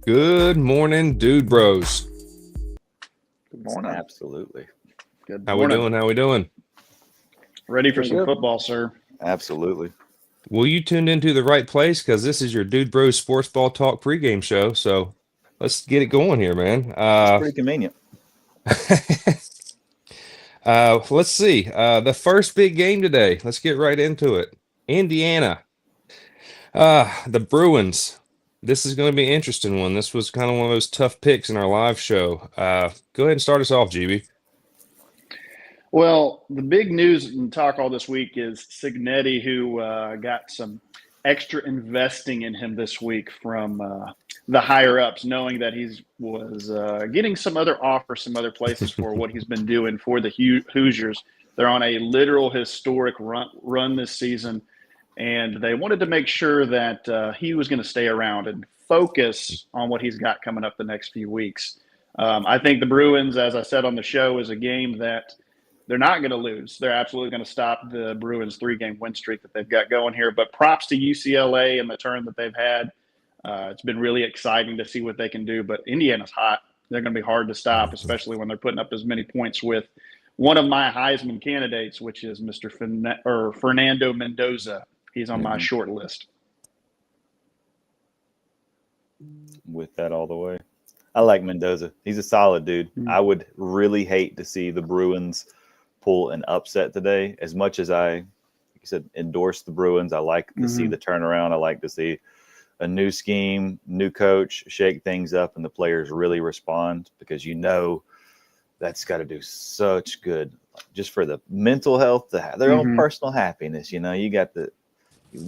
Good morning, dude bros. Good morning. Absolutely. Good How we morning. doing? How we doing? Ready for Pretty some good. football, sir? Absolutely. Well, you tuned into the right place because this is your Dude Bros Sports Ball Talk pregame show. So let's get it going here, man. It's pretty convenient. Let's see. The first big game today. Let's get right into it. Indiana. The Bruins. This is going to be an interesting one. This was kind of one of those tough picks in our live show. Go ahead and start us off, GB. Well, the big news and talk all this week is Signetti, who got some extra investing in him this week from the higher ups, knowing that he was getting some other offers, some other places for what he's been doing for the Hoosiers. They're on a literal historic run this season, and they wanted to make sure that he was going to stay around and focus on what he's got coming up the next few weeks. I think the Bruins, as I said on the show, is a game that they're not going to lose. They're absolutely going to stop the Bruins' 3-game win streak that they've got going here. But props to UCLA and the turn that they've had. It's been really exciting to see what they can do. But Indiana's hot. They're going to be hard to stop, especially when they're putting up as many points with one of my Heisman candidates, which is Mr. Fernando Mendoza. He's on my short list. With that all the way. I like Mendoza. He's a solid dude. I would really hate to see the Bruins pull an upset today. As much as I, like you said, endorse the Bruins, I like to see the turnaround. I like to see a new scheme, new coach, shake things up, and the players really respond, because that's got to do such good just for the mental health, their own personal happiness. You got the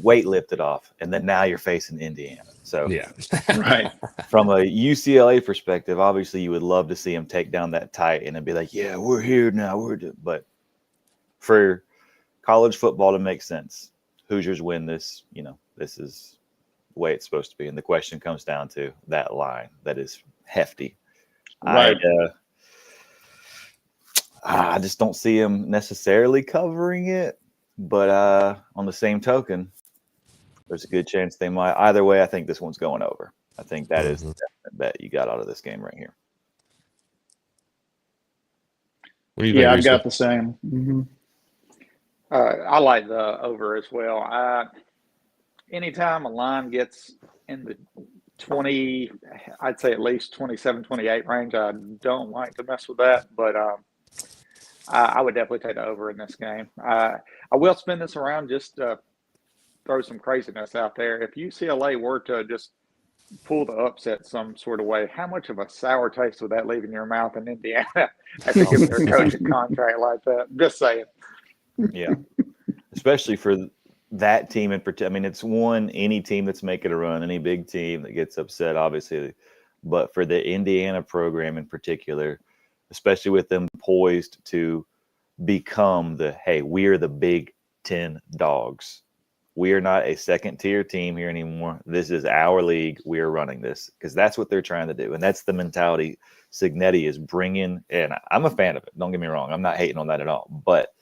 weight lifted off, and then now you're facing Indiana. So Yeah. Right. from a UCLA perspective, obviously you would love to see him take down that Titan and be like, yeah, we're here now. But for college football to make sense, Hoosiers win this. This is the way it's supposed to be. And the question comes down to that line that is hefty. Right. I just don't see him necessarily covering it. But on the same token, there's a good chance they might. Either way, I think this one's going over. I think that is the definite bet you got out of this game right here. What do you think, I've Reese? got the same. I like the over as well. Anytime a line gets in the 20, I'd say at least 27, 28 range, I don't like to mess with that. But I would definitely take the over in this game. I will spin this around just to throw some craziness out there. If UCLA were to just pull the upset some sort of way, how much of a sour taste would that leave in your mouth in Indiana after giving their coach a contract like that? Just saying. Yeah, especially for that team in particular. I mean, it's any team that's making a run, any big team that gets upset, obviously. But for the Indiana program in particular, especially with them poised to become we're the Big Ten dogs. We are not a second-tier team here anymore. This is our league. We are running this, because that's what they're trying to do. And that's the mentality Signetti is bringing. And I'm a fan of it. Don't get me wrong. I'm not hating on that at all. But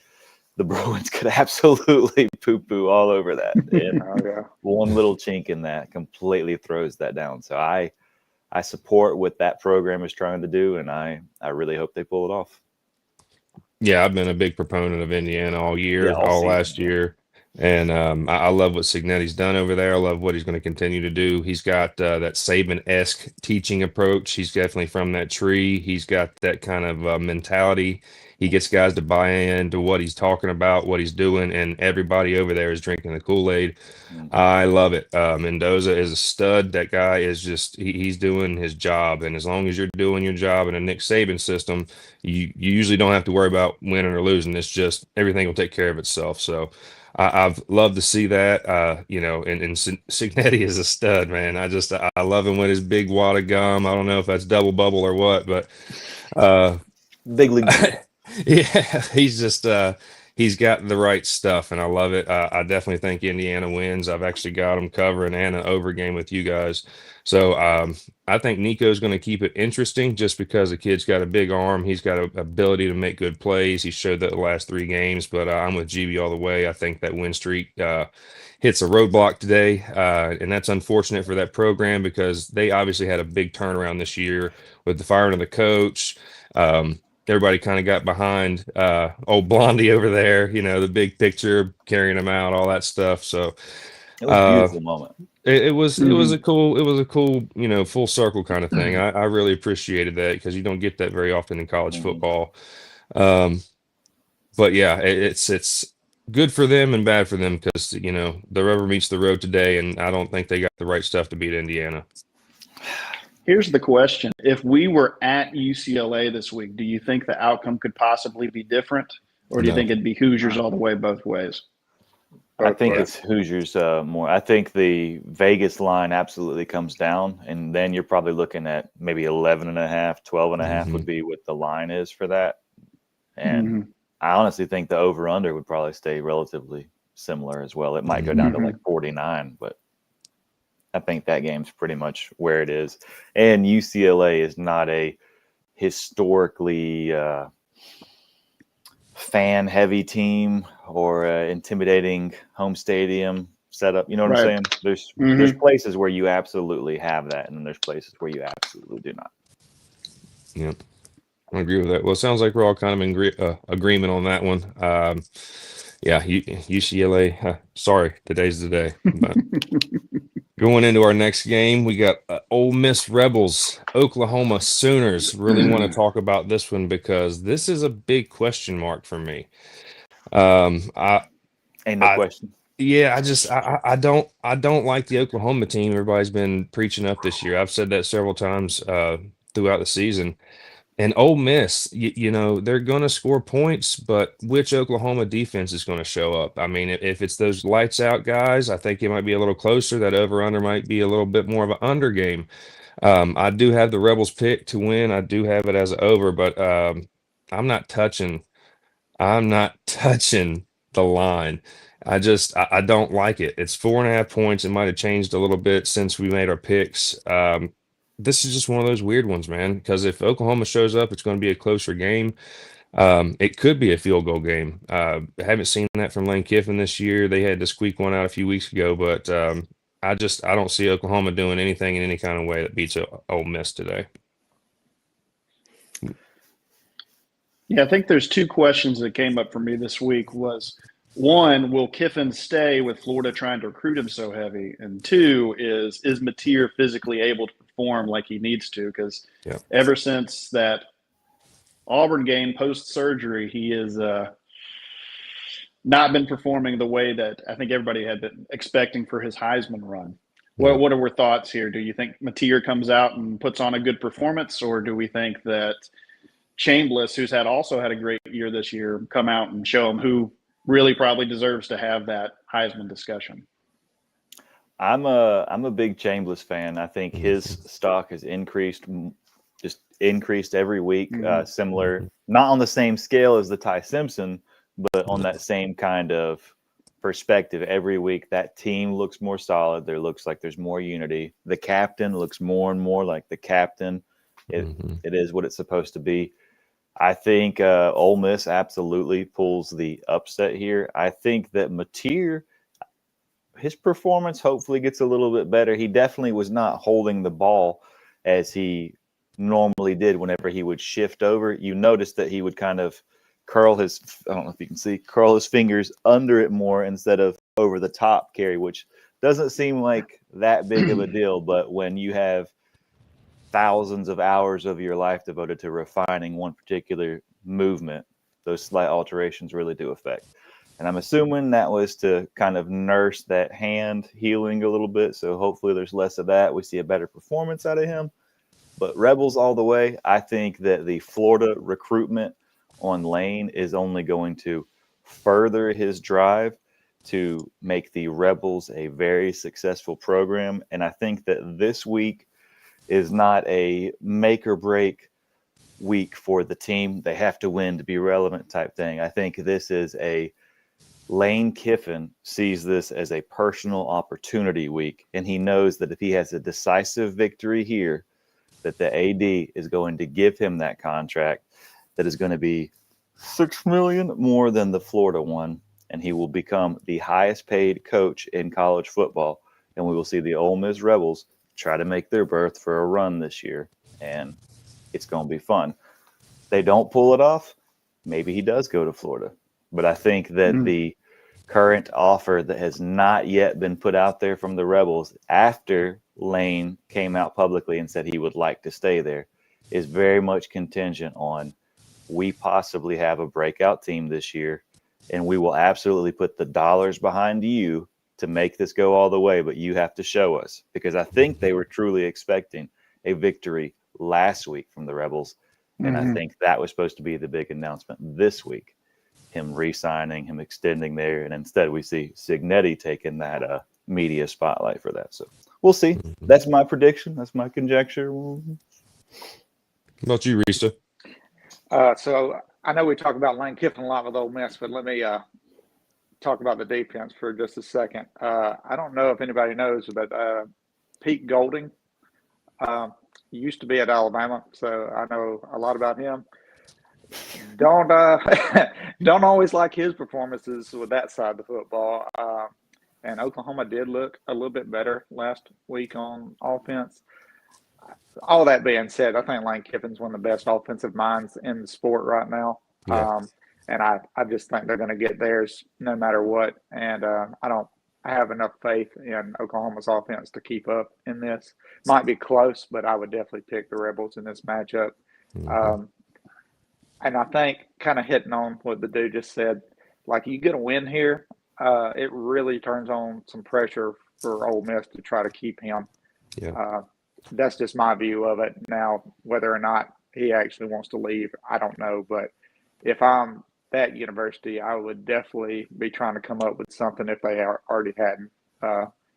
the Bruins could absolutely poo-poo all over that. And one little chink in that completely throws that down. So I support what that program is trying to do, and I really hope they pull it off. Yeah, I've been a big proponent of Indiana all year, all season, last year. And I love what Signetti's done over there. I love what he's going to continue to do. He's got that Saban-esque teaching approach. He's definitely from that tree. He's got that kind of mentality. He gets guys to buy into what he's talking about, what he's doing, and everybody over there is drinking the Kool-Aid. I love it. Mendoza is a stud. That guy is he's doing his job. And as long as you're doing your job in a Nick Saban system, you usually don't have to worry about winning or losing. It's just everything will take care of itself. So I've loved to see that, and Signetti is a stud, man. I love him with his big wad of gum. I don't know if that's double bubble or what, but big league. yeah, he's just he's got the right stuff, and I love it. I definitely think Indiana wins. I've actually got them covering and an over game with you guys. So I think Nico's going to keep it interesting just because the kid's got a big arm. He's got a ability to make good plays. He showed that the last 3 games, but I'm with GB all the way. I think that win streak hits a roadblock today, and that's unfortunate for that program because they obviously had a big turnaround this year with the firing of the coach. Everybody kind of got behind old Blondie over there, the big picture, carrying him out, all that stuff. So It was a beautiful moment. it was a cool, full circle kind of thing. I really appreciated that because you don't get that very often in college football. But yeah, it's good for them and bad for them because the rubber meets the road today, and I don't think they got the right stuff to beat Indiana. Here's the question. If we were at UCLA this week, do you think the outcome could possibly be different? Or do you think it'd be Hoosiers all the way both ways? I think it's Hoosiers more. I think the Vegas line absolutely comes down, and then you're probably looking at maybe 11.5, 12.5 would be what the line is for that. And I honestly think the over-under would probably stay relatively similar as well. It might go down to like 49, but I think that game's pretty much where it is. And UCLA is not a historically fan-heavy team or intimidating home stadium setup. You know what I'm saying? There's places where you absolutely have that, and then there's places where you absolutely do not. Yep. I agree with that. Well, it sounds like we're all kind of in agreement on that one. Yeah, UCLA. Sorry, today's the day. But going into our next game, we got Ole Miss Rebels, Oklahoma Sooners. Really want to talk about this one because this is a big question mark for me. Ain't no question. Yeah, I don't like the Oklahoma team. Everybody's been preaching up this year. I've said that several times throughout the season. And Ole Miss, they're going to score points, but which Oklahoma defense is going to show up? I mean, if it's those lights out guys, I think it might be a little closer. That over under might be a little bit more of an under game. I do have the Rebels pick to win. I do have it as an over, but I'm not touching the line. I don't like it. It's 4.5 points. It might have changed a little bit since we made our picks. This is just one of those weird ones, man, because if Oklahoma shows up, it's going to be a closer game. It could be a field goal game. I haven't seen that from Lane Kiffin this year. They had to squeak one out a few weeks ago, but I don't see Oklahoma doing anything in any kind of way that beats Ole Miss today. Yeah, I think there's 2 questions that came up for me this week was, 1, will Kiffin stay with Florida trying to recruit him so heavy? And 2 is Mateer physically able to perform like he needs to? Because ever since that Auburn game post-surgery, he has not been performing the way that I think everybody had been expecting for his Heisman run. What are our thoughts here? Do you think Mateer comes out and puts on a good performance, or do we think that Chambliss, who's also had a great year this year, come out and show him who really probably deserves to have that Heisman discussion? I'm a big Chambliss fan. I think his stock has increased every week. Similar, not on the same scale as the Ty Simpson, but on that same kind of perspective. Every week, that team looks more solid. There looks like there's more unity. The captain looks more and more like the captain. It is what it's supposed to be. I think Ole Miss absolutely pulls the upset here. I think that Mateer, his performance hopefully gets a little bit better. He definitely was not holding the ball as he normally did whenever he would shift over. You notice that he would kind of curl his fingers under it more instead of over the top carry, which doesn't seem like that big of a deal. But when you have thousands of hours of your life devoted to refining one particular movement, those slight alterations really do affect. And I'm assuming that was to kind of nurse that hand healing a little bit. So hopefully there's less of that. We see a better performance out of him. But Rebels all the way. I think that the Florida recruitment on Lane is only going to further his drive to make the Rebels a very successful program. And I think that this week is not a make or break week for the team. They have to win to be relevant type thing. I think this is Lane Kiffin sees this as a personal opportunity week, and he knows that if he has a decisive victory here, that the AD is going to give him that contract that is going to be $6 million more than the Florida one, and he will become the highest paid coach in college football. And we will see the Ole Miss Rebels try to make their berth for a run this year, and it's going to be fun. They don't pull it off, maybe he does go to Florida. But I think that the current offer that has not yet been put out there from the Rebels after Lane came out publicly and said he would like to stay there is very much contingent on we possibly have a breakout team this year, and we will absolutely put the dollars behind you to make this go all the way, but you have to show us, because I think they were truly expecting a victory last week from the Rebels, and I think that was supposed to be the big announcement this week, him re-signing, him extending there, and instead we see Cignetti taking that media spotlight for that. So we'll see. That's my prediction. That's my conjecture. What about you, Risa? So I know we talk about Lane Kiffin a lot with Ole Miss, but let me talk about the defense for just a second. I don't know if anybody knows, but Pete Golding used to be at Alabama, so I know a lot about him. Don't always like his performances with that side of the football. And Oklahoma did look a little bit better last week on offense. All that being said, I think Lane Kiffin's one of the best offensive minds in the sport right now. Yeah. And I just think they're going to get theirs no matter what. And I have enough faith in Oklahoma's offense to keep up in this. Might be close, but I would definitely pick the Rebels in this matchup. And I think, kind of hitting on what the dude just said, like, you get a win here, it really turns on some pressure for Ole Miss to try to keep him. Yeah. That's just my view of it. Now, whether or not he actually wants to leave, I don't know. But if I'm that university, I would definitely be trying to come up with something if they already hadn't,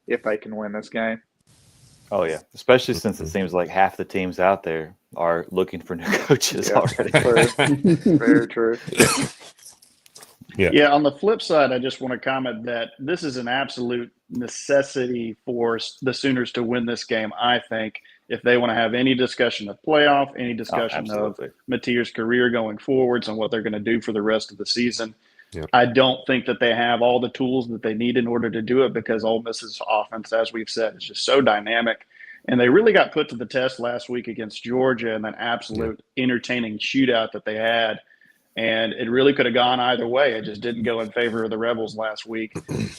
if they can win this game. Oh, yeah. Especially since it seems like half the teams out there are looking for new coaches already. Very true. Yeah, on the flip side, I just want to comment that this is an absolute necessity for the Sooners to win this game, I think, if they want to have any discussion of playoff, any discussion of Mateer's career going forwards and what they're going to do for the rest of the season. Yep. I don't think that they have all the tools that they need in order to do it, because Ole Miss's offense, as we've said, is just so dynamic. And they really got put to the test last week against Georgia in that absolute entertaining shootout that they had. And it really could have gone either way. It just didn't go in favor of the Rebels last week.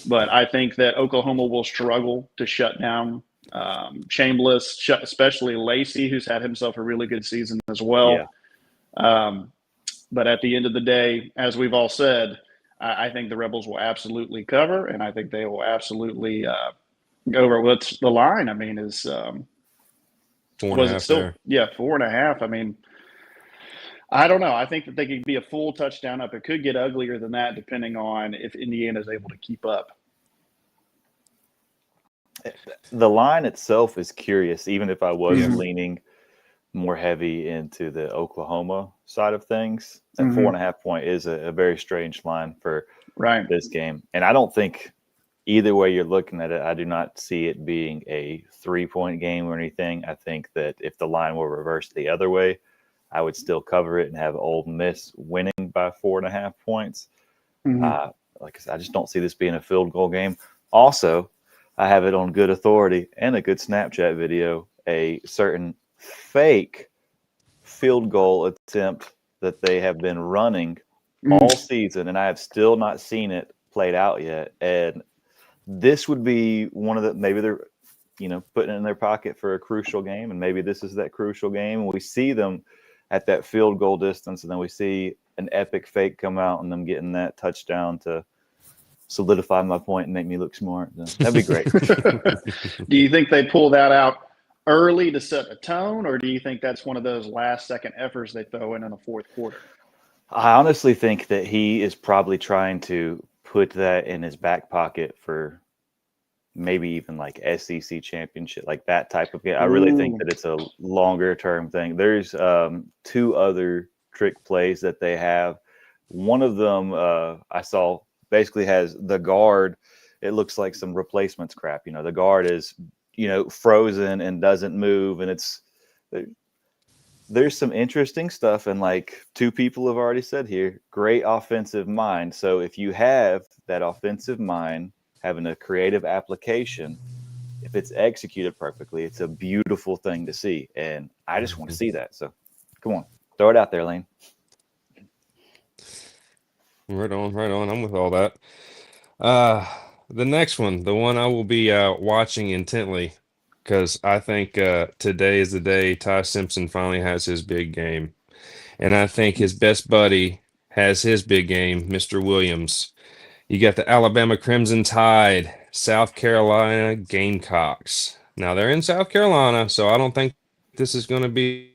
But I think that Oklahoma will struggle to shut down Chambliss, especially Lacey, who's had himself a really good season as well. Yeah. But at the end of the day, as we've all said, I think the Rebels will absolutely cover, and I think they will absolutely go over. What's the line? I mean, is 4.5 still there? Yeah, 4.5. I mean, I don't know. I think that they could be a full touchdown up. It could get uglier than that, depending on if Indiana is able to keep up. The line itself is curious, even if I was leaning more heavy into the Oklahoma side of things. That 4.5 point is a very strange line for this game. And I don't think either way you're looking at it, I do not see it being a 3-point game or anything. I think that if the line were reversed the other way, I would still cover it and have Ole Miss winning by 4.5 points. Like I said, I just don't see this being a field goal game. Also, I have it on good authority and a good Snapchat video, a certain fake field goal attempt that they have been running all season, and I have still not seen it played out yet. And this would be one of the, maybe they're, putting it in their pocket for a crucial game, and maybe this is that crucial game. And we see them at that field goal distance, and then we see an epic fake come out and them getting that touchdown to solidify my point and make me look smart. That'd be great. Do you think they pull that out early to set a tone, or do you think that's one of those last-second efforts they throw in the fourth quarter? I honestly think that he is probably trying to put that in his back pocket for maybe even like SEC championship, like that type of game. I really think Ooh. that it's a longer term thing. There's 2 other trick plays that they have. One of them I saw basically has the guard. It looks like some replacements crap. The guard is, frozen and doesn't move. And there's some interesting stuff. And like 2 people have already said here, great offensive mind. So if you have that offensive mind, having a creative application, if it's executed perfectly, it's a beautiful thing to see. And I just want to see that. So come on, throw it out there, Lane. Right on, right on. I'm with all that. The next one, the one I will be watching intently, because I think today is the day Ty Simpson finally has his big game. And I think his best buddy has his big game, Mr. Williams. You got the Alabama Crimson Tide, South Carolina Gamecocks. Now they're in South Carolina, so I don't think this is going to be.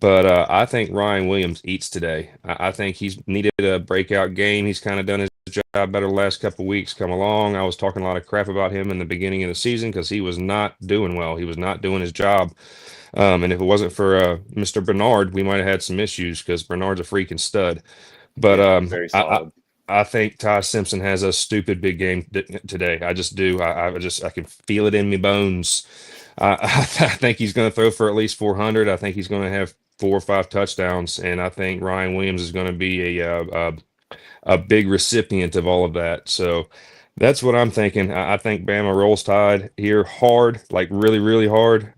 But I think Ryan Williams eats today. I think he's needed a breakout game. He's kind of done his job better the last couple of weeks come along. I was talking a lot of crap about him in the beginning of the season because he was not doing well. He was not doing his job. And if it wasn't for Mr. Bernard, we might have had some issues because Bernard's a freaking stud. But Very I, solid. I think Ty Simpson has a stupid big game today. I just do. I can feel it in my bones. I think he's going to throw for at least 400. I think he's going to have 4 or 5 touchdowns, and I think Ryan Williams is going to be a big recipient of all of that. So that's what I'm thinking. I think Bama rolls Tide here hard, like really, really hard.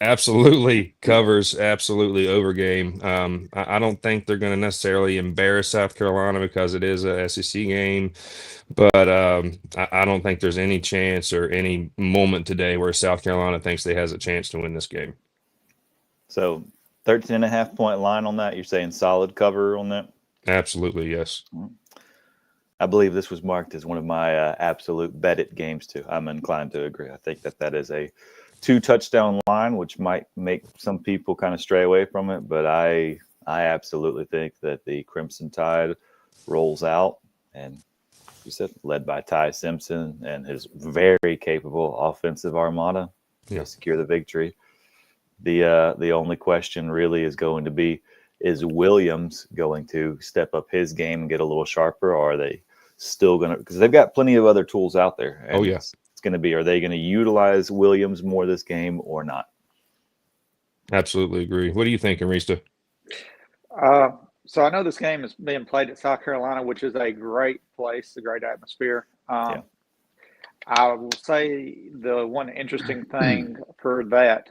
Absolutely covers, absolutely over game. I don't think they're going to necessarily embarrass South Carolina because it is a SEC game, but I don't think there's any chance or any moment today where South Carolina thinks they has a chance to win this game. So 13.5-point line on that. You're saying solid cover on that? Absolutely, yes. I believe this was marked as one of my absolute bet it games too. I'm inclined to agree. I think that is a 2-touchdown line, which might make some people kind of stray away from it, but I absolutely think that the Crimson Tide rolls out, and you said led by Ty Simpson and his very capable offensive armada to secure the victory. The only question really is going to be, is Williams going to step up his game and get a little sharper, or are they still going to, because they've got plenty of other tools out there. And it's going to be, are they going to utilize Williams more this game or not? Absolutely agree. What do you think, Arista? So I know this game is being played at South Carolina, which is a great place, a great atmosphere. I will say the one interesting thing for that,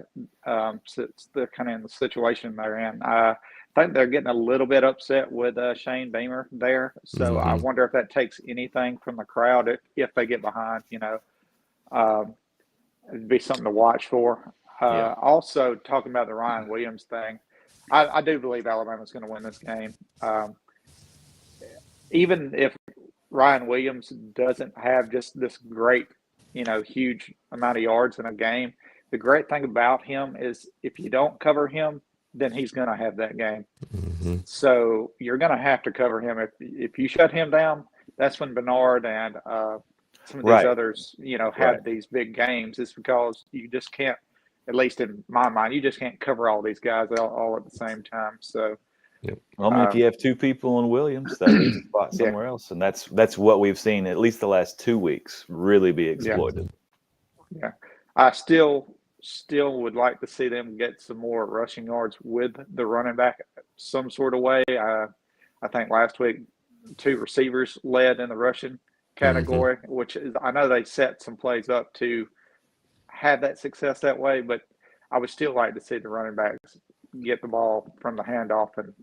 since they're kind of in the situation they're in, I think they're getting a little bit upset with Shane Beamer there. So I wonder if that takes anything from the crowd if they get behind. It'd be something to watch for. Also, talking about the Ryan Williams thing, I do believe Alabama's going to win this game. Even if Ryan Williams doesn't have just this great, huge amount of yards in a game, the great thing about him is if you don't cover him, then he's going to have that game. So you're going to have to cover him. If you shut him down, that's when Bernard and some of these others, have these big games. It's because you just can't, at least in my mind, you just can't cover all these guys all at the same time. So, well, I mean, if you have 2 people in Williams, that leaves a spot somewhere else, and that's what we've seen at least the last 2 weeks really be exploited. I still would like to see them get some more rushing yards with the running back some sort of way. I think last week 2 receivers led in the rushing category, which is, I know they set some plays up to have that success that way, but I would still like to see the running backs get the ball from the handoff and,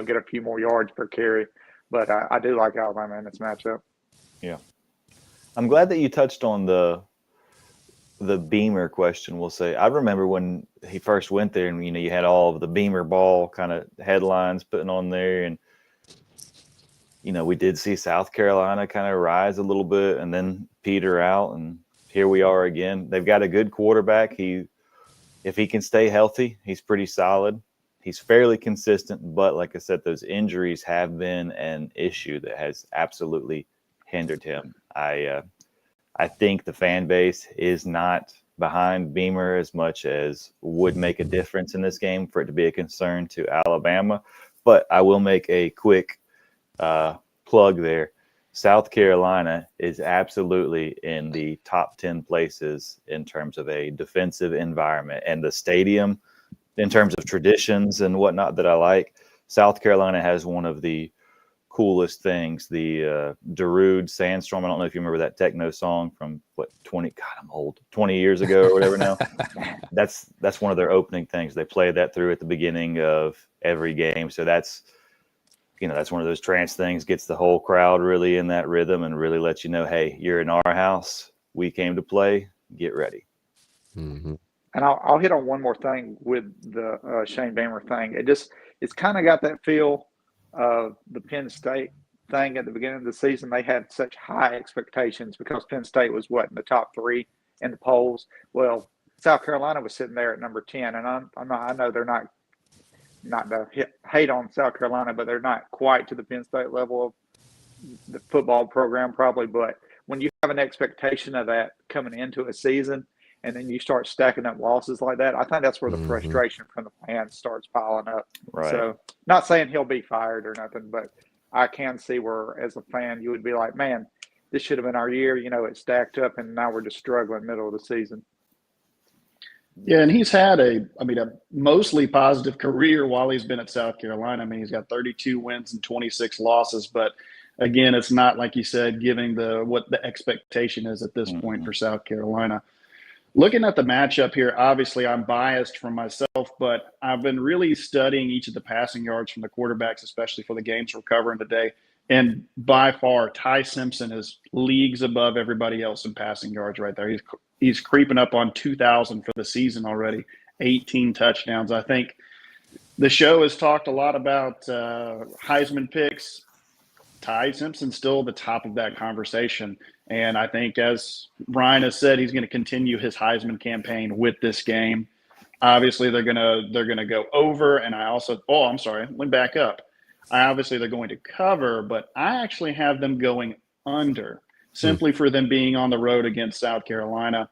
get a few more yards per carry. But I do like Alabama in this matchup. Yeah. I'm glad that you touched on the Beamer question. We'll say, I remember when he first went there and, you had all of the Beamer ball kind of headlines putting on there. And, we did see South Carolina kind of rise a little bit and then peter out. And here we are again. They've got a good quarterback. If he can stay healthy, he's pretty solid. He's fairly consistent, but like I said, those injuries have been an issue that has absolutely hindered him. I think the fan base is not behind Beamer as much as would make a difference in this game for it to be a concern to Alabama. But I will make a quick plug there. South Carolina is absolutely in the top 10 places in terms of a defensive environment, and the stadium, in terms of traditions and whatnot that I like. South Carolina has one of the coolest things, the Darude Sandstorm. I don't know if you remember that techno song from 20 years ago or whatever now. That's one of their opening things. They play that through at the beginning of every game. So that's one of those trance things, gets the whole crowd really in that rhythm and really lets you know, hey, you're in our house. We came to play. Get ready. Mm-hmm. And I'll hit on one more thing with the Shane Beamer thing. It's kind of got that feel of the Penn State thing at the beginning of the season. They had such high expectations because Penn State was in the top 3 in the polls. Well, South Carolina was sitting there at number 10, and I know they're not to hate on South Carolina, but they're not quite to the Penn State level of the football program probably. But when you have an expectation of that coming into a season, and then you start stacking up losses like that, I think that's where the frustration from the fans starts piling up. Right. So, not saying he'll be fired or nothing, but I can see where, as a fan, you would be like, man, this should have been our year. It stacked up, and now we're just struggling middle of the season. Yeah, and he's had a mostly positive career while he's been at South Carolina. I mean, he's got 32 wins and 26 losses, but again, it's not like you said, giving what the expectation is at this point for South Carolina. Looking at the matchup here, obviously I'm biased from myself, but I've been really studying each of the passing yards from the quarterbacks, especially for the games we're covering today. And by far, Ty Simpson is leagues above everybody else in passing yards right there. He's creeping up on 2,000 for the season already, 18 touchdowns. I think the show has talked a lot about Heisman picks. Ty Simpson's still the top of that conversation. And I think, as Ryan has said, he's going to continue his Heisman campaign with this game. Obviously, they're going to go over. And let me back up. Obviously, they're going to cover, but I actually have them going under, simply for them being on the road against South Carolina.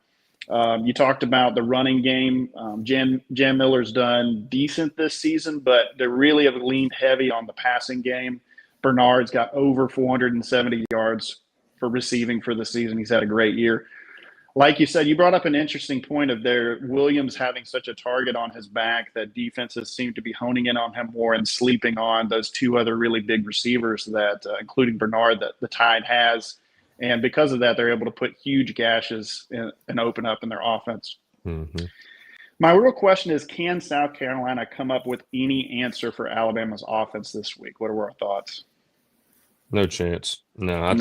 You talked about the running game. Jan Miller's done decent this season, but they really have leaned heavy on the passing game. Bernard's got over 470 yards for receiving for the season. He's had a great year. Like you said, you brought up an interesting point of Williams having such a target on his back that defenses seem to be honing in on him more and sleeping on those 2 other really big receivers that, including Bernard, that the Tide has. And because of that, they're able to put huge gashes and open up in their offense. Mm-hmm. My real question is, can South Carolina come up with any answer for Alabama's offense this week? What are our thoughts? No chance. No, I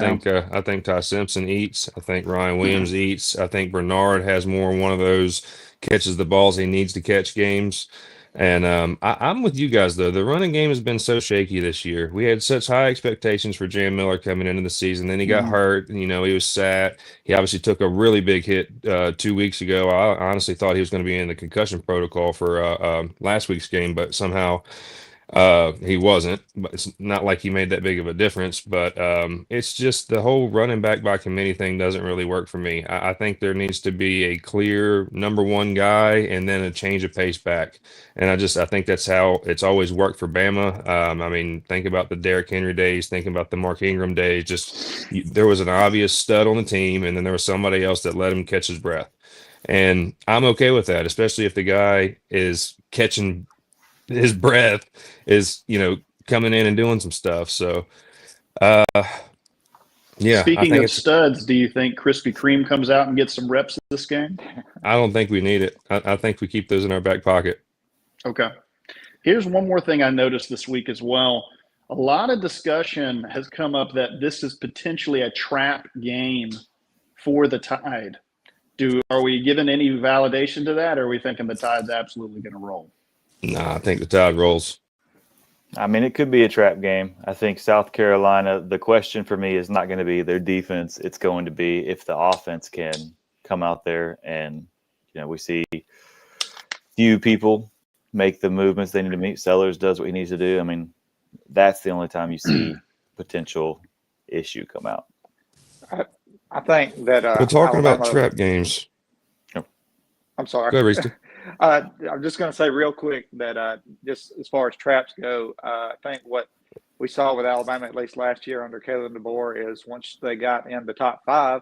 think Ty Simpson eats. I think Ryan Williams eats. I think Bernard has more one of those catches the balls he needs to catch games. And I'm with you guys, though. The running game has been so shaky this year. We had such high expectations for Jan Miller coming into the season. Then he got hurt. And, he was sat. He obviously took a really big hit 2 weeks ago. I honestly thought he was going to be in the concussion protocol for last week's game, but somehow he wasn't. But it's not like he made that big of a difference. But it's just the whole running back by committee thing doesn't really work for me. I think there needs to be a clear number 1 guy and then a change of pace back. And I think that's how it's always worked for Bama. I mean, think about the Derrick Henry days, think about the Mark Ingram days. There was an obvious stud on the team, and then there was somebody else that let him catch his breath. And I'm okay with that, especially if the guy is catching his breath, is coming in and doing some stuff. So yeah. Speaking of studs, do you think Krispy Kreme comes out and gets some reps in this game? I don't think we need it. I think we keep those in our back pocket. Okay. Here's one more thing I noticed this week as well. A lot of discussion has come up that this is potentially a trap game for the Tide. Are we giving any validation to that, or are we thinking the Tide's absolutely going to roll? No, I think the Tide rolls. I mean, it could be a trap game. I think South Carolina, the question for me is not going to be their defense. It's going to be if the offense can come out there and, we see few people make the movements they need to make. Sellers does what he needs to do. I mean, that's the only time you see potential issue come out. I think that Well, talking about Alabama. trap games. I'm sorry. Go ahead, Reese. I'm just going to say real quick that just as far as traps go, I think what we saw with Alabama, at least last year under Kalen DeBoer, is once they got in the top five,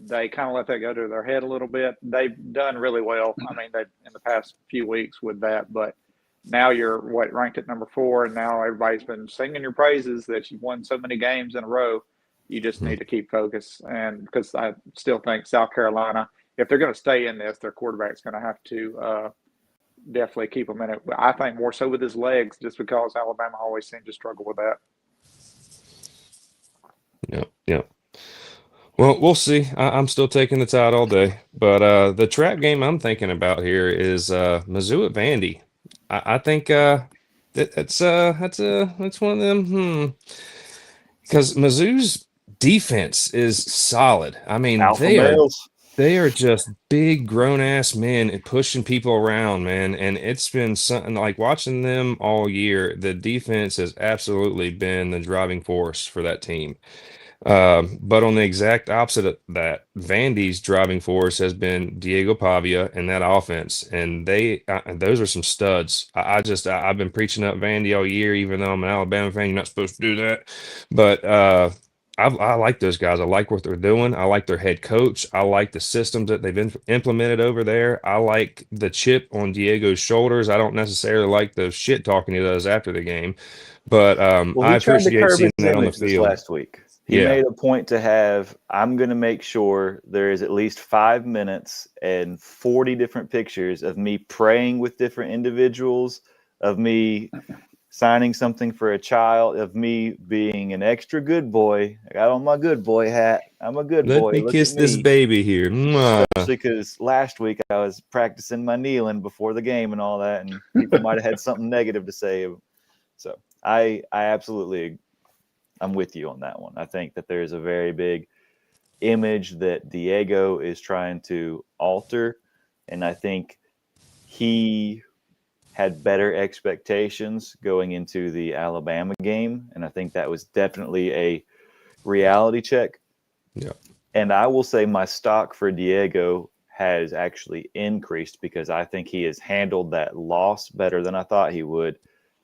they kind of let that go to their head a little bit. They've done really well. I mean, they in the past few weeks with that, but now you're ranked at number 4, and now everybody's been singing your praises that you've won so many games in a row. You just need to keep focus, and because I still think South Carolina, if they're going to stay in this, their quarterback's going to have to definitely keep them in it. But I think more so with his legs, just because Alabama always seems to struggle with that. Yeah. Well, we'll see. I'm still taking the tide all day, but the trap game I'm thinking about here is Mizzou at Vandy. I think that's one of them. Because Mizzou's defense is solid. I mean, Alpha males. they are just big grown ass men and pushing people around, man. And it's been something like watching them all year. The defense has absolutely been the driving force for that team. But on the exact opposite of that, Vandy's driving force has been Diego Pavia and that offense, and those are some studs. I've been preaching up Vandy all year, even though I'm an Alabama fan. You're not supposed to do that, but I like those guys. I like what they're doing. I like their head coach. I like the systems that they've implemented over there. I like the chip on Diego's shoulders. I don't necessarily like the shit talking he does after the game, but I He tried to appreciate curb seeing his that on the image this field. last week. He made a point to have, I'm going to make sure there is at least 5 minutes and 40 different pictures of me praying with different individuals, of me signing something for a child, of me being an extra good boy. I got on my good boy hat. I'm a good boy. Let me Look kiss at this me. baby here. Mwah. Especially because last week I was practicing my kneeling before the game and all that, and people might have had something negative to say. So I absolutely I'm with you on that one. I think that there's a very big image that Diego is trying to alter, and I think he had better expectations going into the Alabama game, and I think that was definitely a reality check. Yeah. And I will say my stock for Diego has actually increased because I think he has handled that loss better than I thought he would.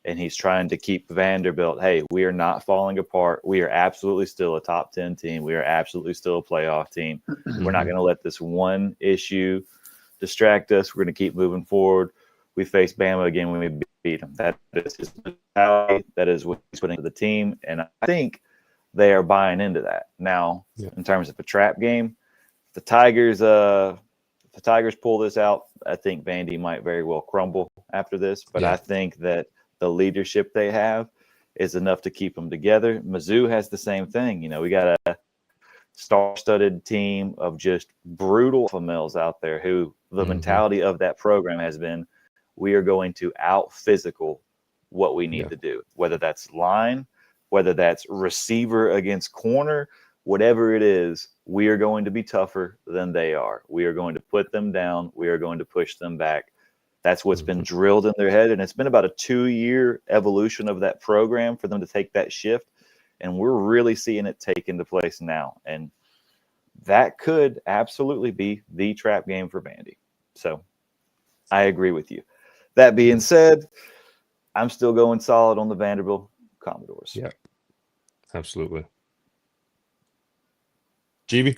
And he's trying to keep Vanderbilt, hey, we are not falling apart. We are absolutely still a top 10 team. We are absolutely still a playoff team. We're not going to let this one issue distract us. We're going to keep moving forward. We face Bama again when we beat them. That is his mentality. That is what he's putting into the team. And I think they are buying into that. Now, in terms of a trap game, if the Tigers pull this out, I think Vandy might very well crumble after this. But I think that the leadership they have is enough to keep them together. Mizzou has the same thing. You know, we got a star-studded team of just brutal alpha males out there who the mentality of that program has been, we are going to out-physical what we need to do, whether that's line, whether that's receiver against corner, whatever it is, we are going to be tougher than they are. We are going to put them down. We are going to push them back. That's what's been drilled in their head. And it's been about a 2-year evolution of that program for them to take that shift. And we're really seeing it take into place now. And that could absolutely be the trap game for Vandy. So I agree with you. That being said, I'm still going solid on the Vanderbilt Commodores. Yeah, absolutely. GB,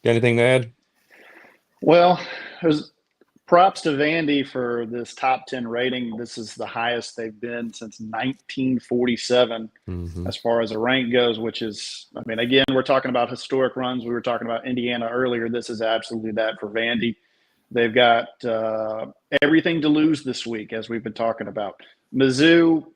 got anything to add? Well, there's props to Vandy for this top 10 rating. This is the highest they've been since 1947 as far as a rank goes, which is, I mean, again, we're talking about historic runs. We were talking about Indiana earlier. This is absolutely that for Vandy. They've got everything to lose this week, as we've been talking about. Mizzou,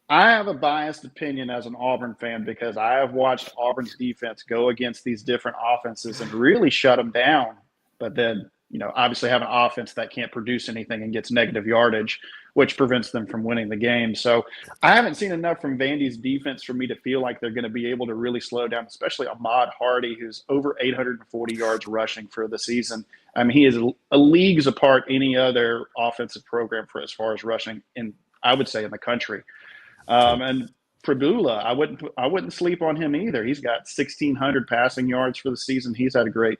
I have a biased opinion as an Auburn fan because I have watched Auburn's defense go against these different offenses and really shut them down. But then, you know, obviously have an offense that can't produce anything and gets negative yardage, which prevents them from winning the game. So I haven't seen enough from Vandy's defense for me to feel like they're going to be able to really slow down, especially Ahmad Hardy, who's over 840 yards rushing for the season. I mean, he is a leagues apart any other offensive program for as far as rushing in, I would say, in the country. And Pregula, I wouldn't sleep on him either. He's got 1,600 passing yards for the season. He's had a great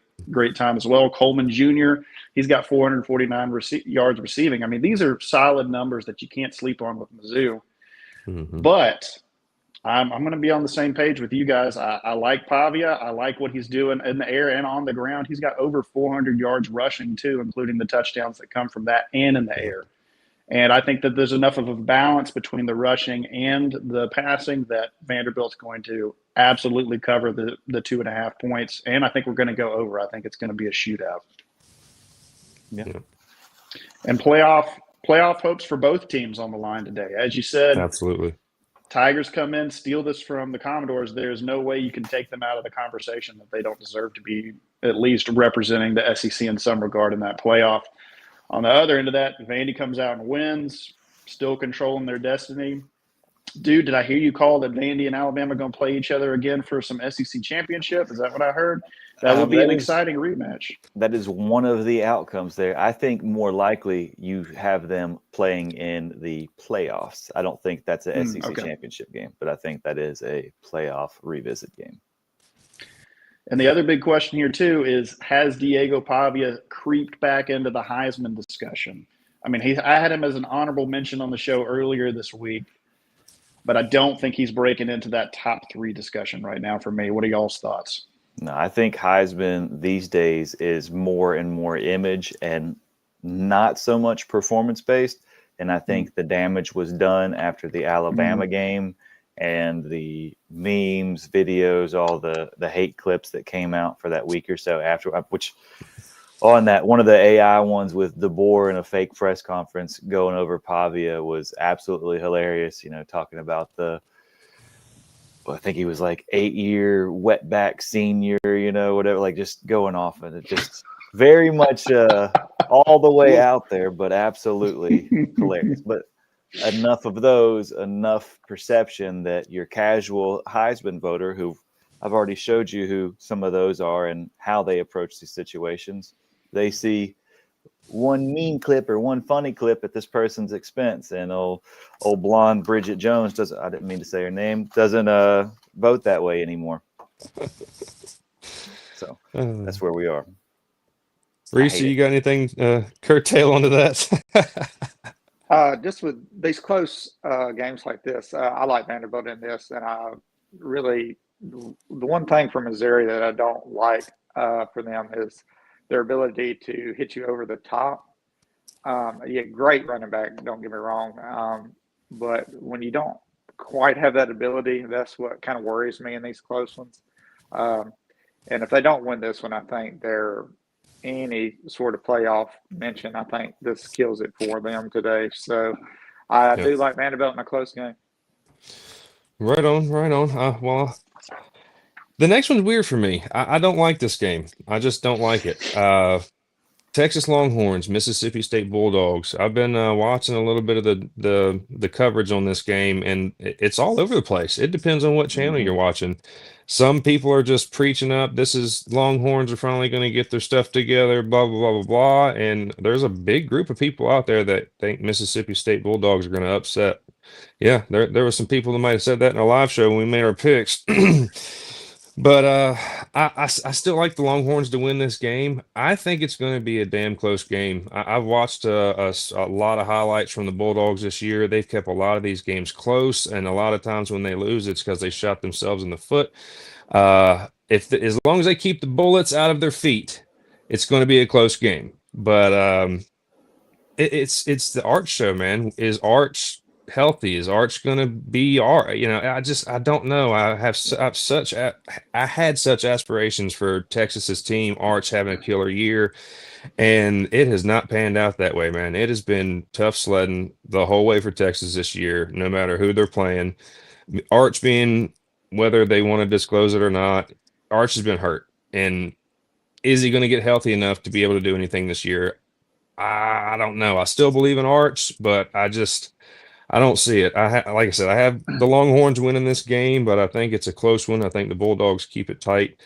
time as well. Coleman Jr., he's got 449 yards receiving. I mean, these are solid numbers that you can't sleep on with Mizzou. Mm-hmm. But I'm going to be on the same page with you guys. I like Pavia. I like what he's doing in the air and on the ground. He's got over 400 yards rushing too, including the touchdowns that come from that and in the air. And I think that there's enough of a balance between the rushing and the passing that Vanderbilt's going to absolutely cover the 2.5 points. And I think we're going to go over. I think it's going to be a shootout. Yeah. And playoff hopes for both teams on the line today. As you said, Absolutely. Tigers come in, steal this from the Commodores. There's no way you can take them out of the conversation that they don't deserve to be at least representing the SEC in some regard in that playoff. On the other end of that, Vandy comes out and wins, still controlling their destiny. Dude, did I hear you call that Vandy and Alabama are going to play each other again for some SEC championship? Is that what I heard? That would be an exciting rematch. That is one of the outcomes there. I think more likely you have them playing in the playoffs. I don't think that's a SEC championship game, but I think that is a playoff revisit game. And the other big question here, too, is has Diego Pavia creeped back into the Heisman discussion? I mean, I had him as an honorable mention on the show earlier this week, but I don't think he's breaking into that top 3 discussion right now for me. What are y'all's thoughts? No, I think Heisman these days is more and more image and not so much performance-based. And I think the damage was done after the Alabama game and the memes, videos, all the hate clips that came out for that week or so after, which on that one of the AI ones with DeBoer in a fake press conference going over Pavia was absolutely hilarious. You know, talking about I think he was like 8-year wetback senior, you know, whatever, like just going off and it just very much all the way out there, but absolutely hilarious. But enough of those, enough perception that your casual Heisman voter, who I've already showed you who some of those are and how they approach these situations, they see one mean clip or one funny clip at this person's expense, and old blonde Bridget Jones I didn't mean to say her name, doesn't vote that way anymore. So that's where we are. Reese, you got anything curtail onto that? Just with these close games like this, I like Vanderbilt in this, and I really the one thing for Missouri that I don't like for them is their ability to hit you over the top. Yeah, great running back, don't get me wrong, but when you don't quite have that ability, that's what kind of worries me in these close ones. And if they don't win this one, I think they're any sort of playoff mention. I think this kills it for them today. So I do like Vanderbilt in a close game. Right on. Well, the next one's weird for me. I don't like this game. I just don't like it. Texas Longhorns, Mississippi State Bulldogs. I've been watching a little bit of the coverage on this game, and it's all over the place. It depends on what channel you're watching. Some people are just preaching up, this is Longhorns are finally going to get their stuff together, blah, blah, blah, blah, blah. And there's a big group of people out there that think Mississippi State Bulldogs are going to upset. Yeah, there were some people that might have said that in a live show when we made our picks. But I still like the Longhorns to win this game. I think it's going to be a damn close game. I've watched a lot of highlights from the Bulldogs this year. They've kept a lot of these games close, and a lot of times when they lose, it's because they shot themselves in the foot. As long as they keep the bullets out of their feet, it's going to be a close game. But it's the Arch show, man. Is Arch healthy? Is Arch gonna be Arch? You know, I don't know. I had such aspirations for Texas's team, Arch having a killer year, and it has not panned out that way, man. It has been tough sledding the whole way for Texas this year, no matter who they're playing. Arch being, whether they want to disclose it or not, Arch has been hurt, and is he going to get healthy enough to be able to do anything this year? I don't know. I still believe in Arch, but I don't see it. Like I said, I have the Longhorns winning this game, but I think it's a close one. I think the Bulldogs keep it tight.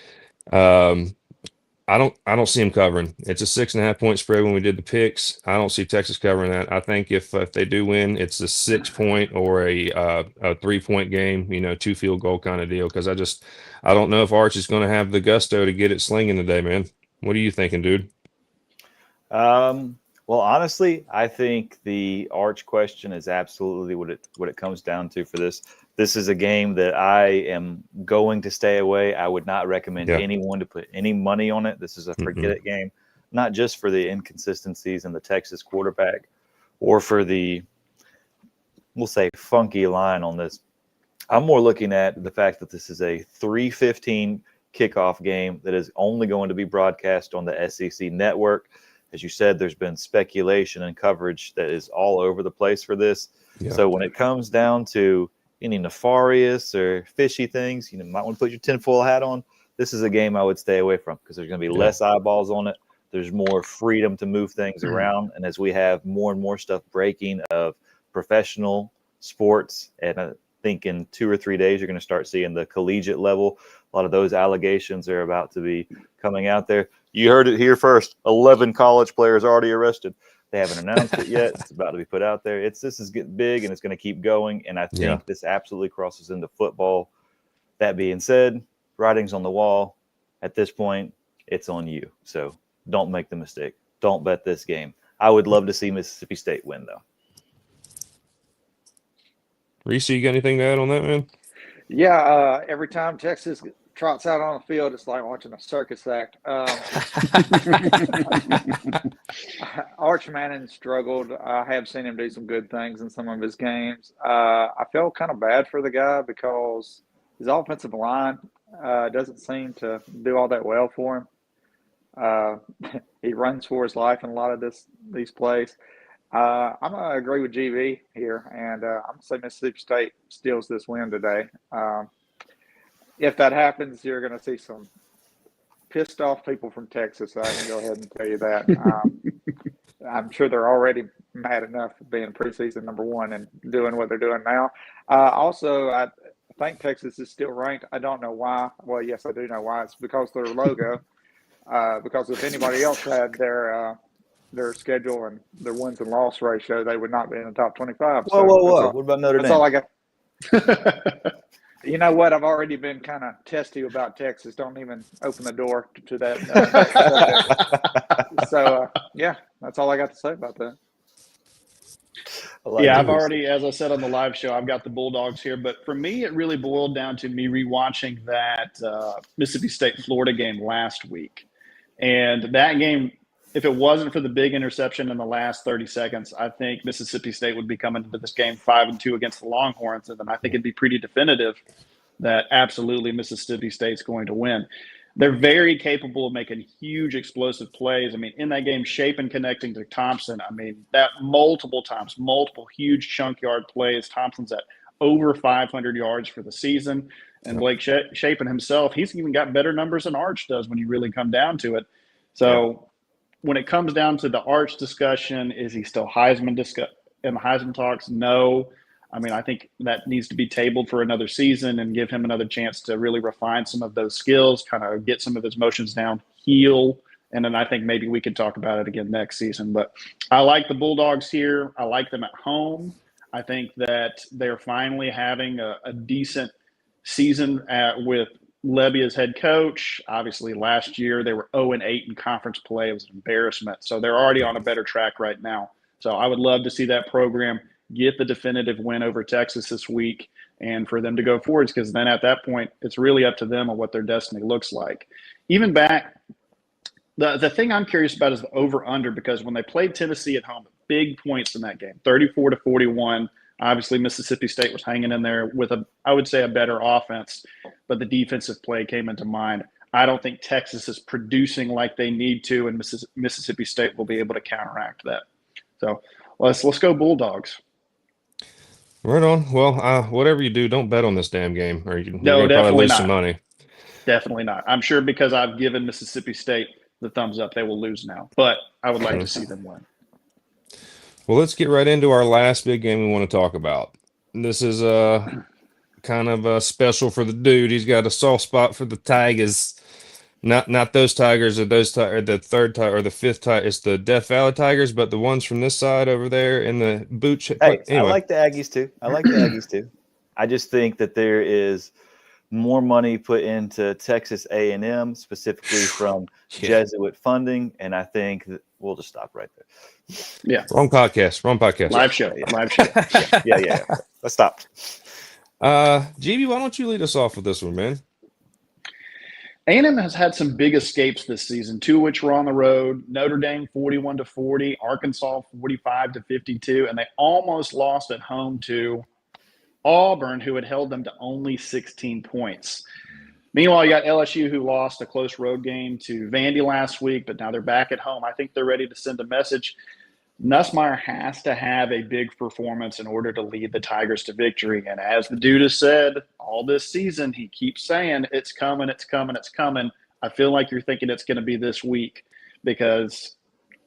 I don't see them covering. It's a 6.5 point spread when we did the picks. I don't see Texas covering that. I think if they do win, it's a 6 point or a 3 point game, 2 field goal kind of deal. Because I don't know if Arch is going to have the gusto to get it slinging today, man. What are you thinking, dude? Well, honestly, I think the Arch question is absolutely what it comes down to for this. This is a game that I am going to stay away. I would not recommend anyone to put any money on it. This is a forget it game, not just for the inconsistencies in the Texas quarterback or for the, we'll say, funky line on this. I'm more looking at the fact that this is a 3:15 kickoff game that is only going to be broadcast on the SEC network. As you said, there's been speculation and coverage that is all over the place for this. Yeah. So when it comes down to any nefarious or fishy things, you might want to put your tinfoil hat on. This is a game I would stay away from because there's going to be less eyeballs on it. There's more freedom to move things around. And as we have more and more stuff breaking of professional sports, and I think in 2 or 3 days, you're going to start seeing the collegiate level. A lot of those allegations are about to be coming out there. You heard it here first. 11 college players already arrested. They haven't announced it yet. It's about to be put out there. This is getting big, and it's going to keep going. And I think this absolutely crosses into football. That being said, writing's on the wall. At this point, it's on you. So don't make the mistake. Don't bet this game. I would love to see Mississippi State win, though. Reese, you got anything to add on that, man? Yeah, every time Texas trots out on the field, it's like watching a circus act. Arch Manning struggled. I have seen him do some good things in some of his games. I felt kind of bad for the guy because his offensive line doesn't seem to do all that well for him. He runs for his life in a lot of these plays. I'm going to agree with GV here, and I'm going to say Mississippi State steals this win today. If that happens, you're going to see some pissed off people from Texas. I can go ahead and tell you that. I'm sure they're already mad enough being preseason number 1 and doing what they're doing now. Also, I think Texas is still ranked. I don't know why. Well, yes, I do know why. It's because of their logo. Because if anybody else had their schedule and their wins and loss ratio, they would not be in the top 25. Whoa. What about Notre Dame? That's all I got. You know what? I've already been kind of testy about Texas. Don't even open the door to that. So, that's all I got to say about that. I've already, as I said on the live show, I've got the Bulldogs here. But for me, it really boiled down to me rewatching that Mississippi State-Florida game last week. And that game, if it wasn't for the big interception in the last 30 seconds, I think Mississippi State would be coming into this game 5-2 against the Longhorns. And then I think it'd be pretty definitive that absolutely Mississippi State's going to win. They're very capable of making huge explosive plays. I mean, in that game, Shapen connecting to Thompson, that multiple times, multiple huge chunk yard plays. Thompson's at over 500 yards for the season. And Blake Shapen himself, he's even got better numbers than Arch does when you really come down to it. So when it comes down to the Arch discussion, is he still Heisman in the Heisman talks? No. I think that needs to be tabled for another season and give him another chance to really refine some of those skills, kind of get some of his motions down, heal, and then I think maybe we could talk about it again next season. But I like the Bulldogs here. I like them at home. I think that they're finally having a decent season with Levy as head coach. Obviously, last year they were 0-8 in conference play. It was an embarrassment. So they're already on a better track right now. So I would love to see that program get the definitive win over Texas this week and for them to go forwards, because then at that point, it's really up to them on what their destiny looks like. Even back, the thing I'm curious about is the over-under, because when they played Tennessee at home, big points in that game, 34-41. Obviously, Mississippi State was hanging in there with I would say a better offense, but the defensive play came into mind. I don't think Texas is producing like they need to, and Mississippi State will be able to counteract that. So let's go Bulldogs. Right on. Well, whatever you do, don't bet on this damn game, or you're no, going to probably lose not. some money. Definitely not. I'm sure because I've given Mississippi State the thumbs up, they will lose now. But I would like to see them win. Well, let's get right into our last big game we want to talk about. This is kind of special for the dude. He's got a soft spot for the Tigers. Not those Tigers or or the third Tiger or the fifth Tiger. It's the Death Valley Tigers, but the ones from this side over there in the boot. Hey, I Anyway, like the Aggies too. I just think that there is more money put into Texas A&M, specifically from Jesuit funding, and I think that we'll just stop right there. Yeah. Wrong podcast. Live show. Yeah. Let's stop. GB, why don't you lead us off with this one, man? A&M has had some big escapes this season, two of which were on the road. Notre Dame 41-40, Arkansas 45-52, and they almost lost at home to Auburn, who had held them to only 16 points. Meanwhile, you got LSU, who lost a close road game to Vandy last week, but now they're back at home. I think they're ready to send a message. Nussmeier has to have a big performance in order to lead the Tigers to victory. And as the dude has said all this season, he keeps saying, it's coming, it's coming, it's coming. I feel like you're thinking it's going to be this week because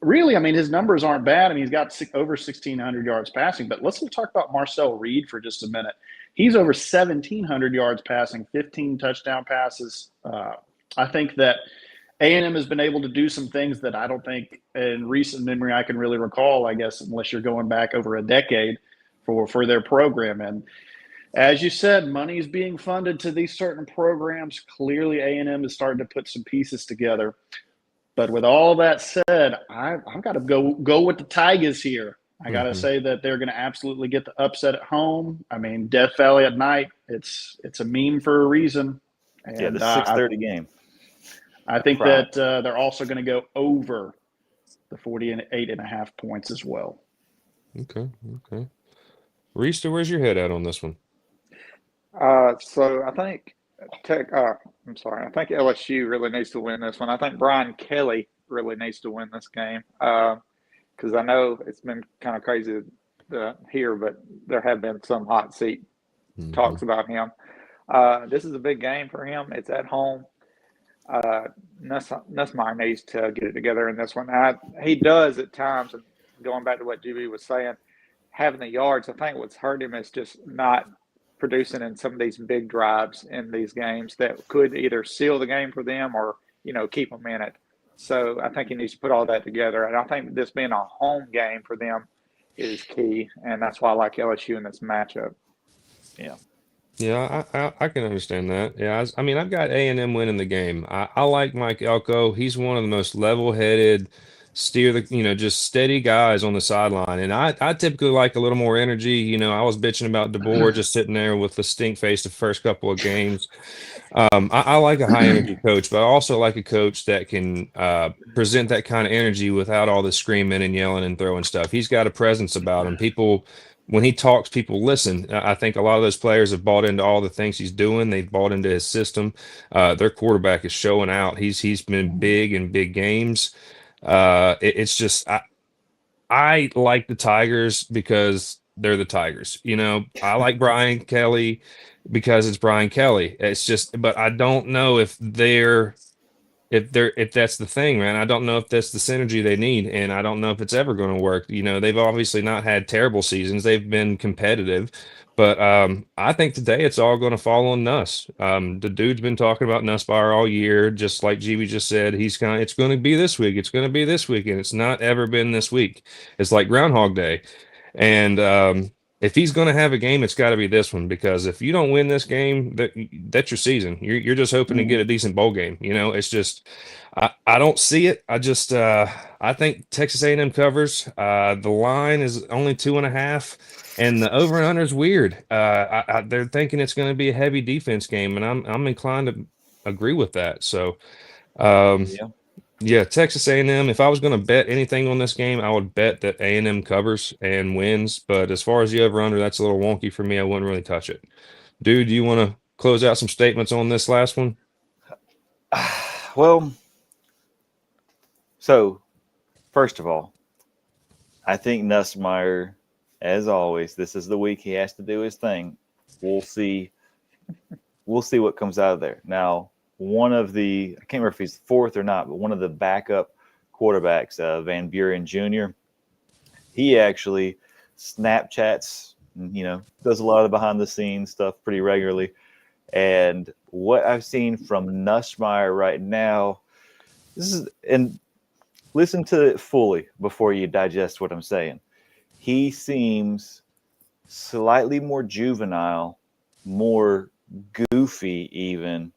really, I mean, his numbers aren't bad. I mean, he's got over 1,600 yards passing. But let's talk about Marcel Reed for just a minute. He's over 1,700 yards passing, 15 touchdown passes. I think that A&M has been able to do some things that I don't think in recent memory I can really recall, I guess, unless you're going back over a decade for their program. And as you said, money is being funded to these certain programs. Clearly, A&M is starting to put some pieces together. But with all that said, I've got to go with the Tigers here. I got to say that they're going to absolutely get the upset at home. I mean, Death Valley at night, it's a meme for a reason. And, the 6:30 game. I think that they're also going to go over the 48.5 points as well. Okay. Reese, where's your head at on this one? So I think I think LSU really needs to win this one. I think Brian Kelly really needs to win this game because I know it's been kind of crazy here, but there have been some hot seat talks about him. This is a big game for him. It's at home. Nussmeier needs to get it together in this one. He does at times, and going back to what GB was saying, having the yards, I think what's hurt him is just not producing in some of these big drives in these games that could either seal the game for them or, keep them in it. So I think he needs to put all that together. And I think this being a home game for them is key. And that's why I like LSU in this matchup. Yeah. Yeah, I can understand that. Yeah, I mean, I've got A&M winning the game. I like Mike Elko. He's one of the most level-headed, just steady guys on the sideline. And I typically like a little more energy. I was bitching about DeBoer just sitting there with the stink face the first couple of games. I like a high-energy coach, but I also like a coach that can present that kind of energy without all the screaming and yelling and throwing stuff. He's got a presence about him. When he talks, people listen. I think a lot of those players have bought into all the things he's doing. They've bought into his system. Their quarterback is showing out. He's been big in big games. It's just I like the Tigers because they're the Tigers. I like Brian Kelly because it's Brian Kelly. It's just, but I don't know if that's the thing, man. I don't know if that's the synergy they need, and I don't know if it's ever going to work. They've obviously not had terrible seasons. They've been competitive, but I think today it's all going to fall on Nuss. The dude's been talking about Nussmeier all year, just like GB just said. It's going to be this week. It's going to be this week, and it's not ever been this week. It's like Groundhog Day, and if he's going to have a game, it's got to be this one, because if you don't win this game, that's your season. You're just hoping to get a decent bowl game. It's just I don't see it. I think Texas A&M covers. The line is only 2.5, and the over and under is weird. They're thinking it's going to be a heavy defense game, and I'm inclined to agree with that. So, yeah, Texas A&M. If I was going to bet anything on this game, I would bet that A&M covers and wins. But as far as the over/under, that's a little wonky for me. I wouldn't really touch it. Dude, do you want to close out some statements on this last one? Well, so first of all, I think Nussmeier, as always, this is the week he has to do his thing. We'll see what comes out of there. Now, one of the, I can't remember if he's fourth or not, but one of the backup quarterbacks, Van Buren Jr., he actually Snapchats, does a lot of the behind the scenes stuff pretty regularly. And what I've seen from Nussmeier right now, and listen to it fully before you digest what I'm saying. He seems slightly more juvenile, more goofy even,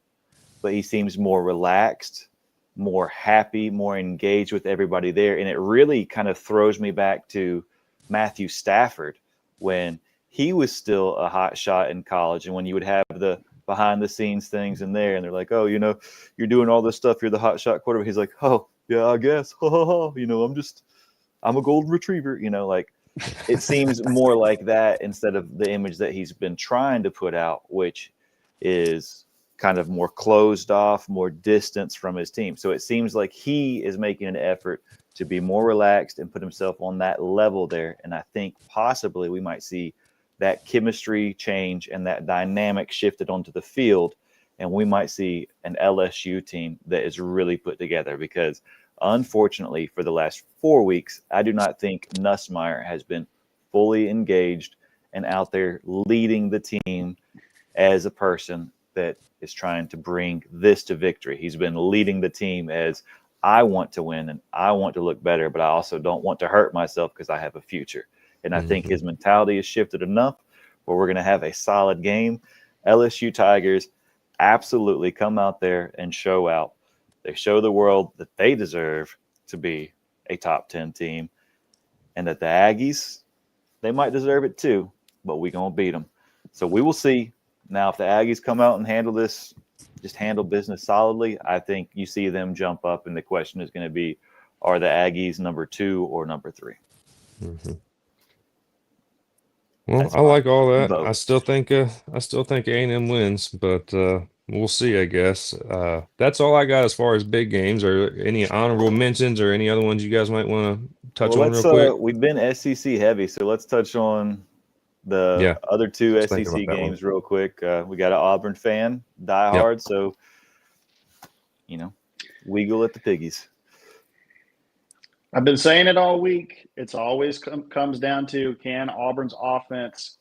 but he seems more relaxed, more happy, more engaged with everybody there. And it really kind of throws me back to Matthew Stafford when he was still a hot shot in college. And when you would have the behind the scenes things in there and they're like, oh, you're doing all this stuff. You're the hot shot quarterback. He's like, oh, yeah, I guess. I'm a golden retriever, like it seems more like that instead of the image that he's been trying to put out, which is kind of more closed off, more distance from his team. So it seems like he is making an effort to be more relaxed and put himself on that level there. And I think possibly we might see that chemistry change and that dynamic shifted onto the field. And we might see an LSU team that is really put together because unfortunately for the last 4 weeks, I do not think Nussmeier has been fully engaged and out there leading the team as a person that is trying to bring this to victory. He's been leading the team as I want to win and I want to look better, but I also don't want to hurt myself because I have a future. And I think his mentality has shifted enough where we're going to have a solid game. LSU Tigers absolutely come out there and show out. They show the world that they deserve to be a top 10 team and that the Aggies, they might deserve it too, but we're going to beat them. So we will see. Now, if the Aggies come out and handle this, just handle business solidly, I think you see them jump up, and the question is going to be, are the Aggies number 2 or number 3? Mm-hmm. Well, That's I like all that. vote. I still think A&M wins, but we'll see, I guess. That's all I got as far as big games. Or any honorable mentions or any other ones you guys might want to touch on real quick? We've been SEC heavy, so let's touch on the other 2 was thinking SEC about that one. games real quick. We got an Auburn fan, diehard, so wiggle at the piggies. I've been saying it all week. It's always comes down to, can Auburn's offense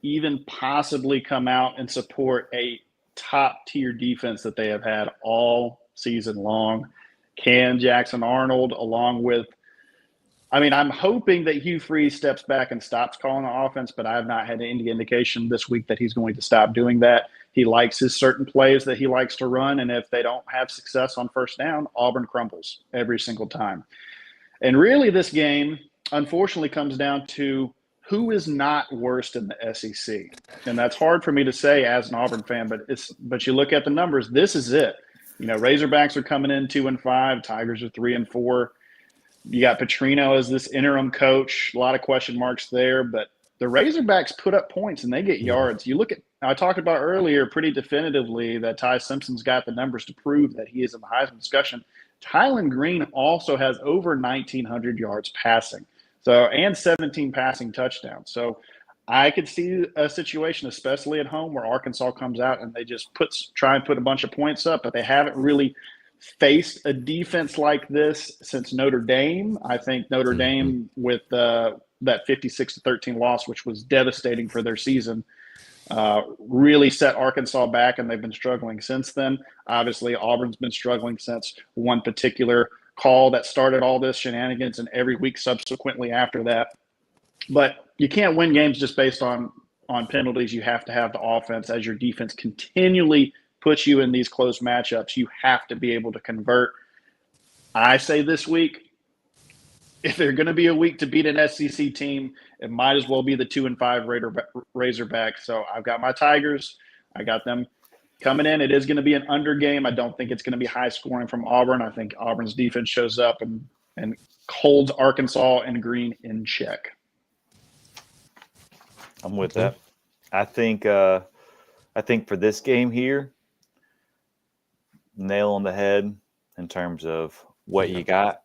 even possibly come out and support a top-tier defense that they have had all season long? Can Jackson Arnold, along with – I'm hoping that Hugh Freeze steps back and stops calling the offense, but I have not had any indication this week that he's going to stop doing that. He likes his certain plays that he likes to run, and if they don't have success on first down, Auburn crumbles every single time. And really, this game, unfortunately, comes down to who is not worst in the SEC. And that's hard for me to say as an Auburn fan, but you look at the numbers, this is it. Razorbacks are coming in 2-5, Tigers are 3-4. You got Petrino as this interim coach, a lot of question marks there, but the Razorbacks put up points and they get yards. You look at, I talked about earlier pretty definitively that Ty Simpson's got the numbers to prove that he is in the Heisman discussion. Tylen Green also has over 1,900 yards passing, and 17 passing touchdowns. So I could see a situation, especially at home, where Arkansas comes out and they just try and put a bunch of points up, but they haven't really faced a defense like this since Notre Dame. I think Notre Dame with that 56-13 loss, which was devastating for their season, really set Arkansas back, and they've been struggling since then. Obviously, Auburn's been struggling since one particular call that started all this shenanigans and every week subsequently after that. But you can't win games just based on penalties. You have to have the offense. As your defense continually puts you in these close matchups, you have to be able to convert. I say this week, if they're going to be a week to beat an SEC team, it might as well be the 2-5 Razorback. So I've got my Tigers. I got them coming in. It is going to be an under game. I don't think it's going to be high scoring from Auburn. I think Auburn's defense shows up and holds Arkansas and Green in check. I'm with that. I think for this game here, nail on the head in terms of what you got.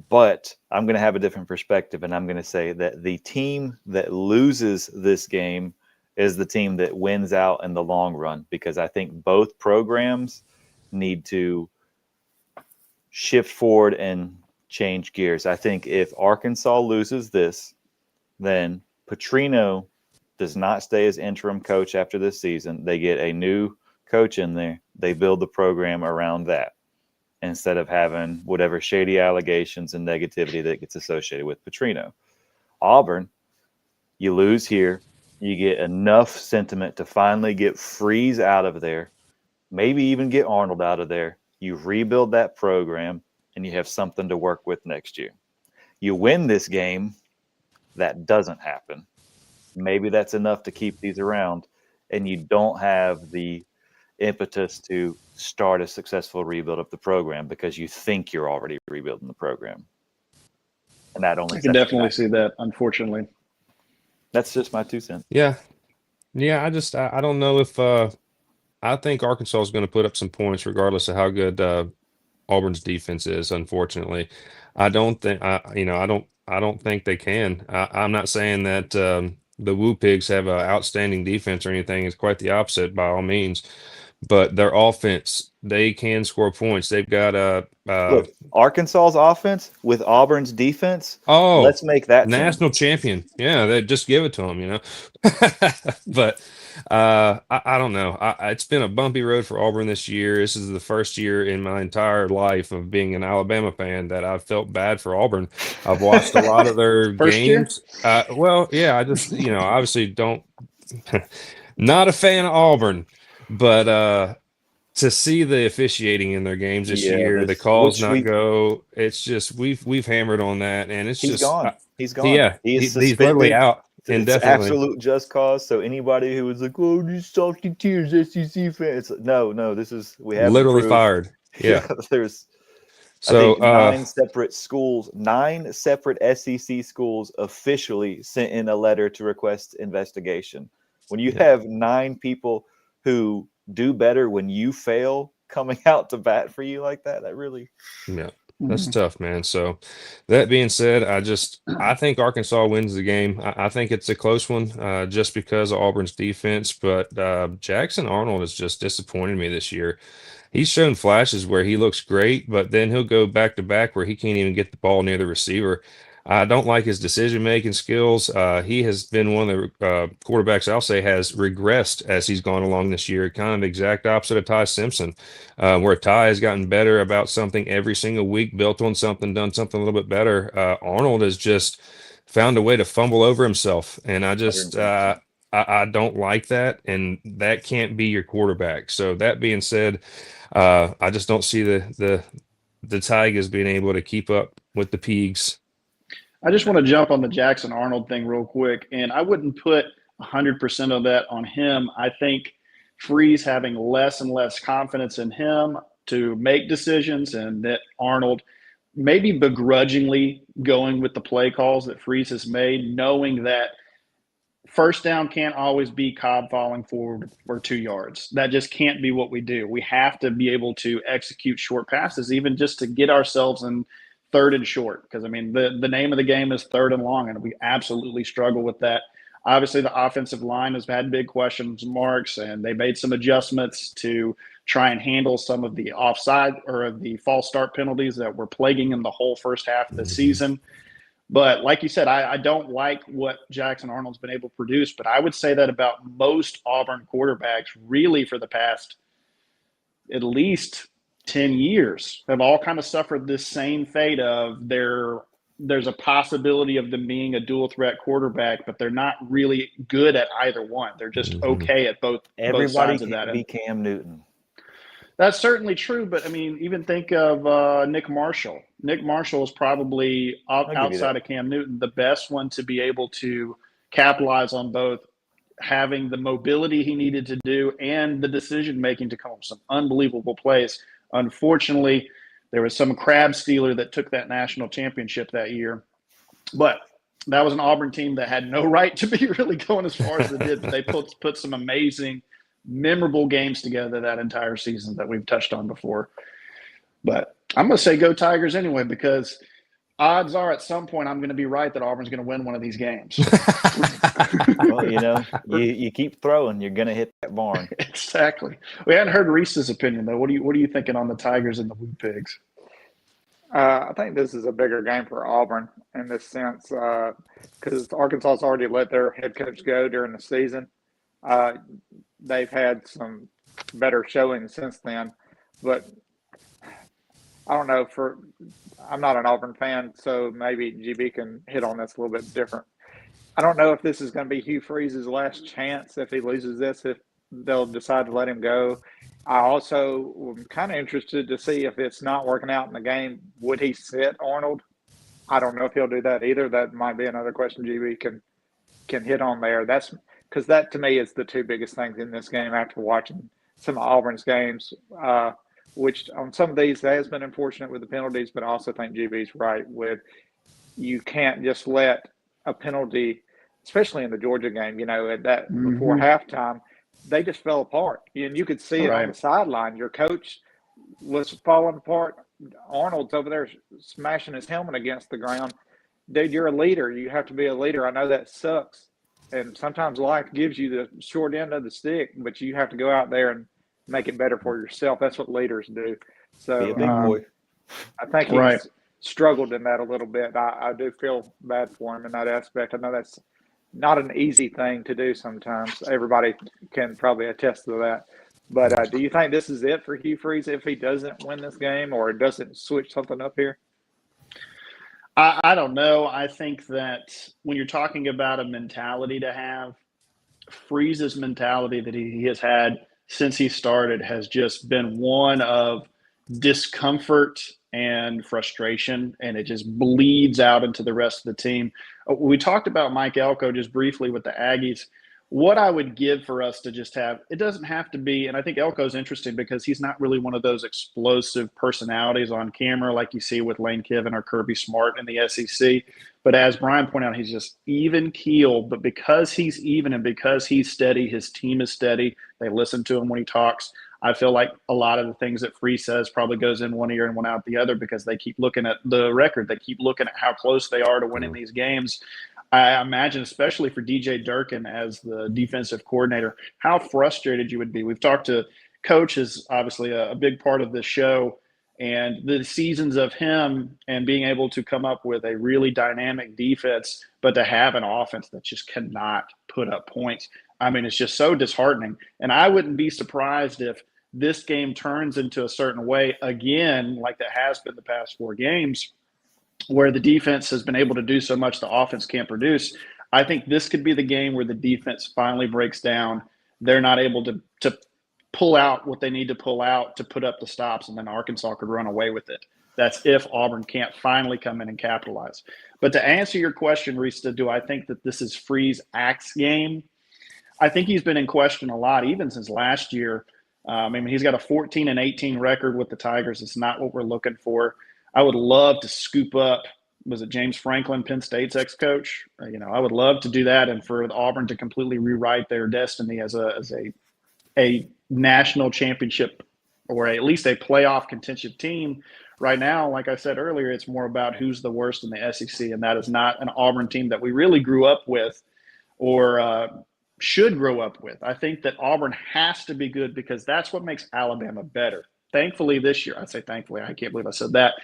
But I'm going to have a different perspective, and I'm going to say that the team that loses this game is the team that wins out in the long run, because I think both programs need to shift forward and change gears. I think if Arkansas loses this, then Petrino does not stay as interim coach after this season. They get a new coach in there. They build the program around that instead of having whatever shady allegations and negativity that gets associated with Petrino. Auburn, you lose here. You get enough sentiment to finally get Freeze out of there, maybe even get Arnold out of there. You rebuild that program, and you have something to work with next year. You win this game, that doesn't happen. Maybe that's enough to keep these around, and you don't have the impetus to start a successful rebuild of the program because you think you're already rebuilding the program. And that only I can definitely see that, unfortunately. That's just my 2 cents. Yeah. I don't know if I think Arkansas is going to put up some points regardless of how good Auburn's defense is. Unfortunately, I don't think I don't think they can. I'm not saying that the Woo Pigs have an outstanding defense or anything. It's quite the opposite by all means. But their offense, they can score points. They've got Look, Arkansas's offense with Auburn's defense. oh, Let's make that national champion. Yeah, they just give it to them, But I don't know. It's been a bumpy road for Auburn this year. This is the first year in my entire life of being an Alabama fan that I've felt bad for Auburn. I've watched a lot of their games. Well, yeah, I just obviously don't. Not a fan of Auburn, but to see the officiating in their games this year, the calls not go. It's just we've hammered on that, and it's he's just gone. He's gone. Yeah, he's literally out. It's Indefinitely. Absolute just cause. So anybody who was like, "Oh, these salty tears, SEC fans," no, this is we have literally fired. Yeah, there's so I think 9 separate SEC schools officially sent in a letter to request investigation. When you have 9 people who do better when you fail coming out to bat for you like that, that really that's tough, man. So that being said, I think Arkansas wins the game. I think it's a close one just because of Auburn's defense, but Jackson Arnold has just disappointed me this year. He's shown flashes where he looks great, but then he'll go back to back where he can't even get the ball near the receiver. I don't like his decision-making skills. He has been one of the quarterbacks I'll say has regressed as he's gone along this year, kind of the exact opposite of Ty Simpson, where Ty has gotten better about something every single week, built on something, done something a little bit better. Arnold has just found a way to fumble over himself, and I don't like that, and that can't be your quarterback. So that being said, I just don't see the Tigers being able to keep up with the Pigs. I just want to jump on the Jackson Arnold thing real quick, and I wouldn't put 100% of that on him. I think Freeze having less and less confidence in him to make decisions, and that Arnold maybe begrudgingly going with the play calls that Freeze has made, knowing that first down can't always be Cobb falling forward for 2 yards. That just can't be what we do. We have to be able to execute short passes, even just to get ourselves in third and short, because the name of the game is third and long, and we absolutely struggle with that. Obviously, the offensive line has had big question marks, and they made some adjustments to try and handle some of the offside or the false start penalties that were plaguing them the whole first half of the season. But like you said, I don't like what Jackson Arnold's been able to produce, but I would say that about most Auburn quarterbacks really for the past at least 10 years have all kind of suffered this same fate of there's a possibility of them being a dual threat quarterback, but they're not really good at either one. They're just okay at both sides of that. Everybody can be Cam Newton. That's certainly true, but even think of Nick Marshall. Nick Marshall is probably outside of Cam Newton the best one to be able to capitalize on both having the mobility he needed to do and the decision making to come up with some unbelievable plays. Unfortunately, there was some crab stealer that took that national championship that year. But that was an Auburn team that had no right to be really going as far as it did. But they put some amazing, memorable games together that entire season that we've touched on before. But I'm going to say go Tigers anyway, because odds are at some point I'm going to be right that Auburn's going to win one of these games. Well, you keep throwing, you're going to hit that barn. Exactly. We hadn't heard Reese's opinion though. What are you thinking on the Tigers and the Woo Pigs? I think this is a bigger game for Auburn in this sense because Arkansas's already let their head coach go during the season. They've had some better showing since then, but I don't know. I'm not an Auburn fan, so maybe GB can hit on this a little bit different. I don't know if this is going to be Hugh Freeze's last chance if he loses this, if they'll decide to let him go. I also am kind of interested to see if it's not working out in the game, would he sit Arnold? I don't know if he'll do that either. That might be another question GB can hit on there. That's because that to me is the two biggest things in this game after watching some of Auburn's games, which on some of these has been unfortunate with the penalties, but I also think GB's right with you can't just let a penalty, especially in the Georgia game, at that before halftime, they just fell apart. And you could see it on the sideline. Your coach was falling apart. Arnold's over there smashing his helmet against the ground. Dude, you're a leader. You have to be a leader. I know that sucks. And sometimes life gives you the short end of the stick, but you have to go out there and make it better for yourself. That's what leaders do. So Be a big boy. I think he's struggled in that a little bit. I do feel bad for him in that aspect. I know that's not an easy thing to do sometimes. Everybody can probably attest to that. But do you think this is it for Hugh Freeze if he doesn't win this game or doesn't switch something up here? I don't know. I think that when you're talking about a mentality to have, Freeze's mentality that he has had since he started has just been one of discomfort and frustration, and it just bleeds out into the rest of the team. We talked about Mike Elko just briefly with the Aggies. What I would give for us to just have, it doesn't have to be, and I think Elko's interesting because he's not really one of those explosive personalities on camera like you see with Lane Kiffin or Kirby Smart in the SEC. But as Brian pointed out, he's just even keeled. But because he's even and because he's steady, his team is steady. They listen to him when he talks. I feel like a lot of the things that Freeze says probably goes in one ear and one out the other because they keep looking at the record. They keep looking at how close they are to winning these games. I imagine, especially for DJ Durkin as the defensive coordinator, how frustrated you would be. We've talked to Coach is obviously a big part of this show, and the seasons of him and being able to come up with a really dynamic defense, but to have an offense that just cannot put up points. I mean, it's just so disheartening. And I wouldn't be surprised if this game turns into a certain way again, like that has been the past 4 games, where the defense has been able to do so much the offense can't produce. I think this could be the game where the defense finally breaks down. They're not able to pull out what they need to pull out to put up the stops, and then Arkansas could run away with it. That's if Auburn can't finally come in and capitalize. But to answer your question, Rista, do I think that this is Freeze Axe game? I think he's been in question a lot, even since last year. I mean, he's got a 14-18 record with the Tigers. It's not what we're looking for. I would love to scoop up, was it James Franklin, Penn State's ex-coach? I would love to do that and for Auburn to completely rewrite their destiny as a national championship or at least a playoff contention team. Right now, like I said earlier, it's more about who's the worst in the SEC, and that is not an Auburn team that we really grew up with or should grow up with. I think that Auburn has to be good because that's what makes Alabama better. Thankfully this year, I say thankfully, I can't believe I said that,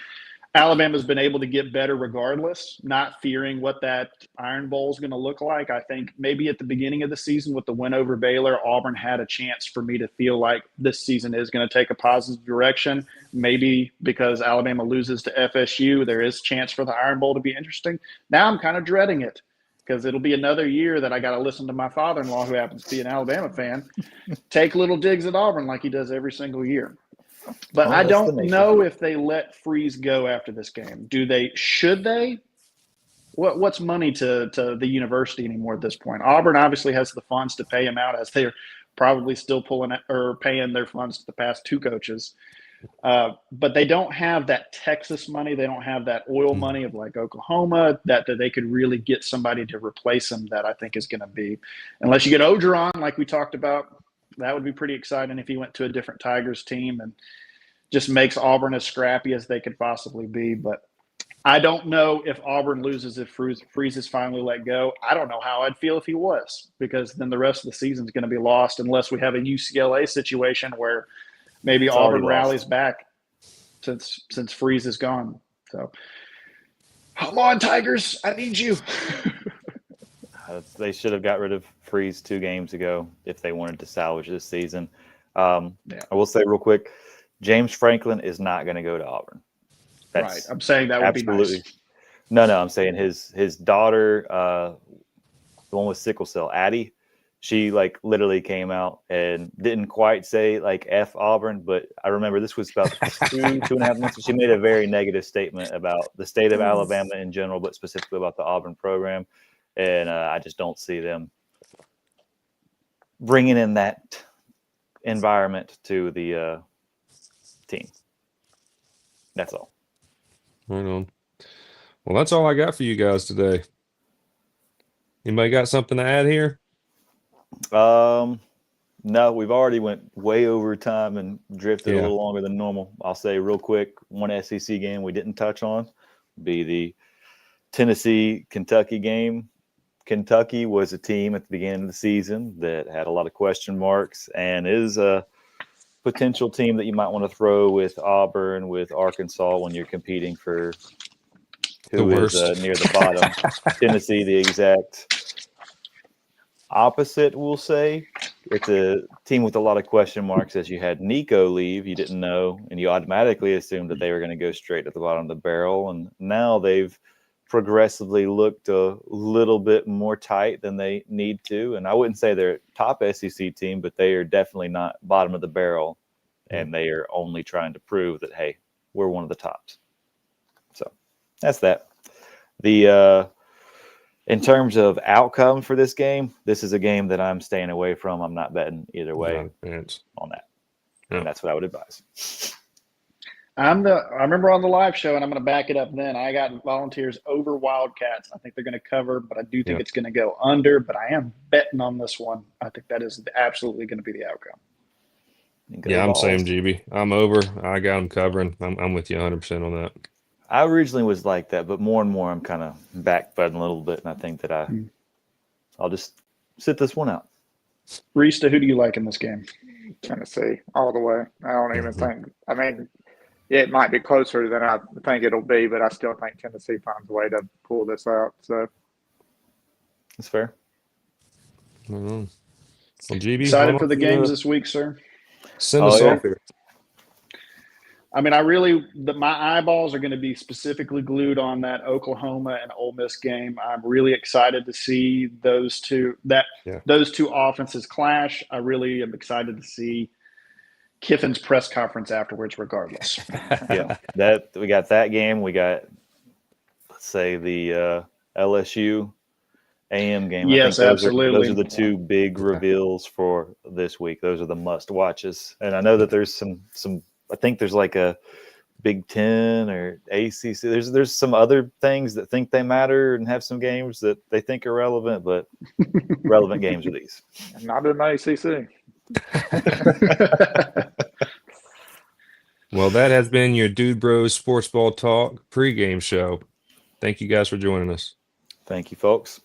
Alabama's been able to get better regardless, not fearing what that Iron Bowl is going to look like. I think maybe at the beginning of the season with the win over Baylor, Auburn had a chance for me to feel like this season is going to take a positive direction. Maybe because Alabama loses to FSU, there is a chance for the Iron Bowl to be interesting. Now I'm kind of dreading it because it'll be another year that I got to listen to my father-in-law, who happens to be an Alabama fan, take little digs at Auburn like he does every single year. But I don't know if they let Freeze go after this game. Should they? What's money to the university anymore at this point? Auburn obviously has the funds to pay him out, as they're probably still paying their funds to the past 2 coaches. But they don't have that Texas money. They don't have that oil money of like Oklahoma that they could really get somebody to replace him. That I think is going to be, unless you get Ogeron, like we talked about. That would be pretty exciting if he went to a different Tigers team and just makes Auburn as scrappy as they could possibly be. But I don't know if Auburn loses if Freeze is finally let go. I don't know how I'd feel if he was, because then the rest of the season is going to be lost unless we have a UCLA situation where maybe Auburn rallies back since Freeze is gone. So, come on, Tigers, I need you. They should have got rid of Freeze 2 games ago if they wanted to salvage this season. I will say real quick, James Franklin is not going to go to Auburn. Right. I'm saying that would be nice. No, I'm saying his daughter, the one with sickle cell, Addie, she like literally came out and didn't quite say like F Auburn, but I remember this was about 2.5 months. She made a very negative statement about the state of Alabama in general, but specifically about the Auburn program. And I just don't see them bringing in that environment to the team. That's all. Right on. Well, that's all I got for you guys today. Anybody got something to add here? No, we've already went way over time and drifted a little longer than normal. I'll say real quick, one SEC game we didn't touch on be the Tennessee-Kentucky game. Kentucky was a team at the beginning of the season that had a lot of question marks and is a potential team that you might want to throw with Auburn, with Arkansas when you're competing for who is near the bottom. Tennessee, the exact opposite, we'll say. It's a team with a lot of question marks. As you had Nico leave, you didn't know, and you automatically assumed that they were going to go straight at the bottom of the barrel. And now they've progressively looked a little bit more tight than they need to. And I wouldn't say they're a top SEC team, but they are definitely not bottom of the barrel. And they are only trying to prove that, hey, we're one of the tops. So that's that. In terms of outcome for this game, this is a game that I'm staying away from. I'm not betting either way on that. Yeah. And that's what I would advise. I remember on the live show, and I'm going to back it up then. I got Volunteers over Wildcats. I think they're going to cover, but I do think it's going to go under. But I am betting on this one. I think that is absolutely going to be the outcome. Yeah, I'm same, GB. I'm over. I got them covering. I'm with you 100% on that. I originally was like that, but more and more I'm kind of backpedaling a little bit, and I think that I'll just sit this one out. Rista, who do you like in this game? Tennessee, all the way. I don't even think – I mean, it might be closer than I think it'll be, but I still think Tennessee finds a way to pull this out. So that's fair. Well, GB, excited for the games this week, sir? Send us off here. I mean, my eyeballs are going to be specifically glued on that Oklahoma and Ole Miss game. I'm really excited to see those two offenses clash. I really am excited to see Kiffin's press conference afterwards, regardless. That we got that game. We got, let's say, the LSU AM game. Yes, absolutely. Those are the two big reveals for this week. Those are the must watches. And I know that there's some. I think there's like a Big Ten or ACC. There's some other things that think they matter and have some games that they think are relevant, but relevant games are these. Not in the ACC. Well, that has been your Dude Bros Sports Ball Talk pregame show. Thank you guys for joining us. Thank you, folks.